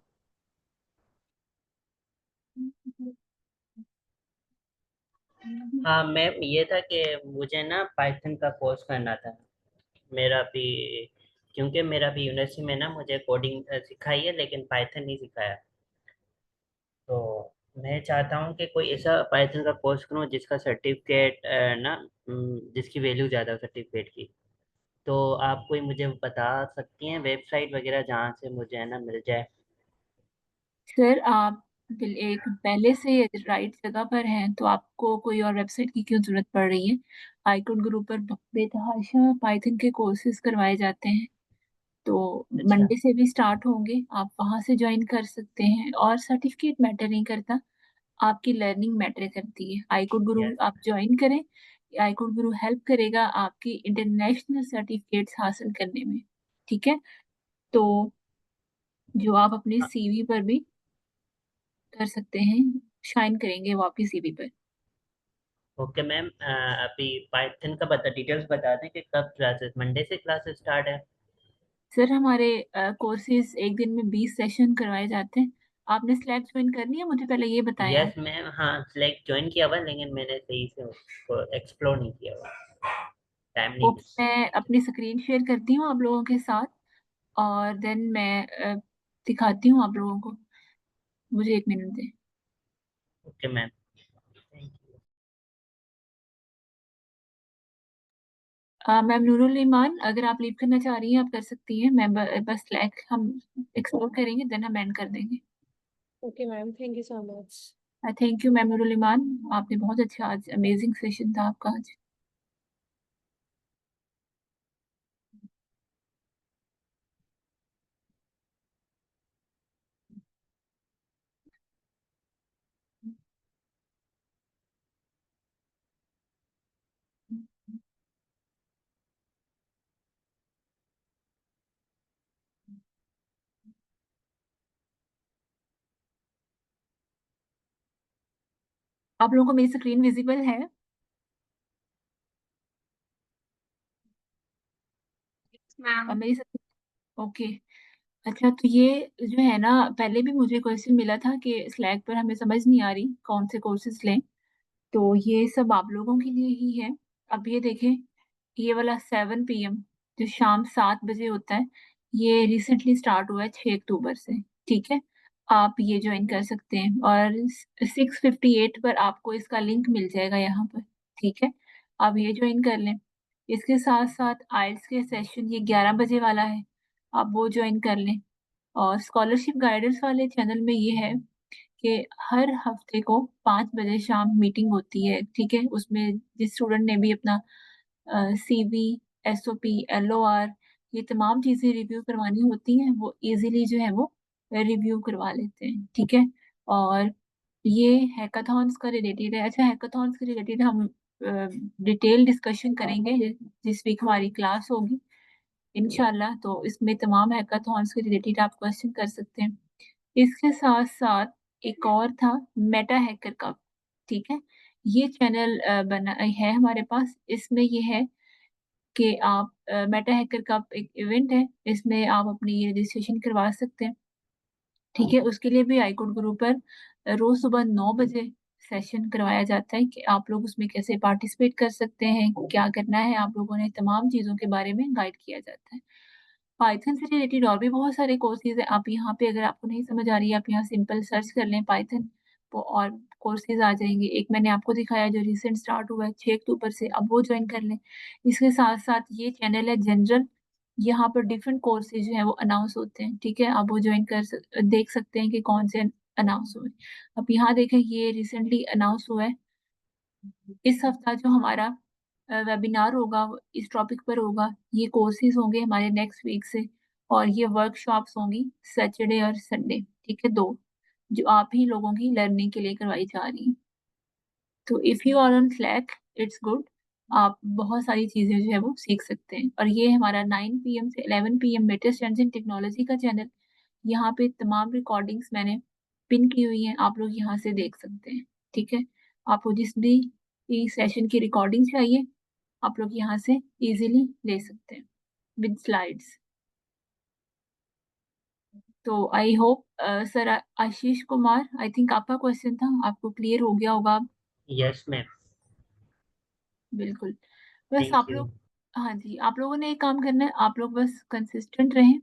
हाँ मैम, ये था कि मुझे ना पाइथन का कोर्स करना था। मेरा भी, क्योंकि मेरा भी यूनिवर्सिटी में ना मुझे कोडिंग सिखाई है लेकिन पाइथन नहीं सिखाया। तो मैं चाहता हूँ कि कोई ऐसा पाइथन का कोर्स करूँ जिसका सर्टिफिकेट ना जिसकी वैल्यू ज़्यादा हो सर्टिफिकेट की। तो आप कोई मुझे बता सकती हैं वेबसाइट वगैरह जहाँ से मुझे है ना मिल जाए? सर आप एक पहले से राइट जगह पर हैं, तो आपको कोई और वेबसाइट की क्यों जरूरत पड़ रही है। आईकॉन ग्रुप पर बेतहाशा पाइथन के कोर्सेज करवाए जाते हैं। तो अच्छा। मंडे से भी स्टार्ट होंगे, आप वहां से ज्वाइन कर सकते हैं। और सर्टिफिकेट मैटर नहीं करता, आपकी लर्निंग मैटर करती है। आईकोड गुरु यस। आप ज्वाइन करें, आईकोड गुरु हेल्प करेगा आपकी इंटरनेशनल सर्टिफिकेट्स हासिल करने में। ठीक है, तो जो आप अपने सीवी पर भी कर सकते हैं, शाइन करेंगे वो आपकी सीवी पर। ओके मैम, अभी पाइथन का डिटेल्स बता दें कि कब क्लासेस, मंडे से क्लासेस स्टार्ट है? सर हमारे कोर्सेज एक दिन में 20 सेशन करवाए जाते हैं। आपने स्लैब ज्वाइन करनी है, मुझे पहले ये बताएं यस आप। मैम, हाँ सिलेक्ट ज्वाइन किया हुआ लेकिन मैंने सही से उसको एक्सप्लोर नहीं किया हुआ, टाइम नहीं ओके, मिला। मैं अपनी स्क्रीन शेयर करती हूँ आप लोगों के साथ, और देन मैं दिखाती हूँ आप लोगों को। मुझे 1 मिनट दें। Okay ma'am, thank you. Ma'am Noorul Iman, अगर आप लीव करना चाह रही हैं आप कर सकती हैं। मैं बस स्लैक हम एक्सप्लोर करेंगे, देन हम एंड कर देंगे। Okay, ma'am. Thank you so much. Thank you ma'am Noorul Iman, आपने बहुत अच्छा, आज अमेजिंग सेशन था आपका आज। आप लोगों को मेरी स्क्रीन विजिबल है? मैम। मेरी ओके। अच्छा, तो ये जो है ना, पहले भी मुझे क्वेश्चन मिला था कि स्लैक पर हमें समझ नहीं आ रही कौन से कोर्सेज लें। तो ये सब आप लोगों के लिए ही है। अब ये देखें, ये वाला 7 PM जो शाम 7 बजे होता है, ये रिसेंटली स्टार्ट हुआ है 6 अक्टूबर से। ठीक है, आप ये ज्वाइन कर सकते हैं, और 6:58 पर आपको इसका लिंक मिल जाएगा यहाँ पर। ठीक है, आप ये ज्वाइन कर लें। इसके साथ साथ आइल्स के सेशन ये 11 बजे वाला है, आप वो ज्वाइन कर लें। और स्कॉलरशिप गाइडेंस वाले चैनल में ये है कि हर हफ्ते को 5 बजे शाम मीटिंग होती है। ठीक है, उसमें जिस स्टूडेंट ने भी अपना सीवी, एसओपी, एलओआर, ये तमाम चीजें रिव्यू करवानी होती हैं, वो इजीली जो है वो रिव्यू करवा लेते हैं। ठीक है, और ये हैकाथॉन्स का रिलेटेड है। अच्छा, हैकाथॉन्स के रिलेटेड हम डिटेल डिस्कशन करेंगे जिस वीक हमारी क्लास होगी इंशाल्लाह। तो इसमें तमाम हैकाथॉन्स के रिलेटेड आप क्वेश्चन कर सकते हैं। इसके साथ साथ एक और था, मेटा हैकर का। ठीक है, ये चैनल बना है हमारे पास। इसमें ये है कि आप मेटा हैकर का एक इवेंट है, इसमें आप अपनी ये रजिस्ट्रेशन करवा सकते हैं। ठीक है, उसके लिए भी आईकोड ग्रुप पर रोज सुबह 9 बजे सेशन करवाया जाता है कि आप लोग उसमें कैसे पार्टिसिपेट कर सकते हैं, क्या करना है आप लोगों ने, तमाम चीज़ों के बारे में गाइड किया जाता है। पाइथन से रिलेटेड और भी बहुत सारे कोर्सेज है। आप यहाँ पे, अगर आपको नहीं समझ आ रही है, आप यहाँ सिंपल सर्च कर लें पाइथन, तो और कोर्सेज आ जाएंगे। एक मैंने आपको दिखाया जो रिसेंट स्टार्ट हुआ है 6 अक्टूबर से, अब वो ज्वाइन कर लें। इसके साथ साथ ये चैनल है जनरल, यहाँ पर डिफरेंट कोर्सेज जो है वो अनाउंस होते हैं। ठीक है, आप वो ज्वाइन देख सकते हैं कि कौन से अनाउंस हुए। अब यहाँ देखें, ये रिसेंटली अनाउंस हुआ है। इस हफ्ता जो हमारा वेबिनार होगा वो इस टॉपिक पर होगा। ये कोर्सेज होंगे हमारे नेक्स्ट वीक से, और ये वर्कशॉप्स होंगी सैटरडे और संडे। ठीक है, दो, जो आप ही लोगों की लर्निंग के लिए करवाई जा रही है। तो if you are on Slack, it's good. आप बहुत सारी चीजें जो है वो सीख सकते हैं। और ये हमारा 9 PM से 11 PM latest trends in technology का चैनल, यहाँ पे तमाम रिकॉर्डिंग्स मैंने पिन की हुई हैं, आप लोग यहाँ से देख सकते हैं। ठीक है, आपको जिस भी सेशन की रिकॉर्डिंग चाहिए आप लोग यहाँ से इजीली ले सकते हैं विद स्लाइड्स। तो I hope sir Ashish Kumar, I think आपका क्वेश्चन था, आपको क्लियर हो गया होगा। यस मैम, बिल्कुल, बस थैंक आप यू। लोग, हाँ जी, आप लोगों ने एक काम करना है, आप लोग बस कंसिस्टेंट रहें,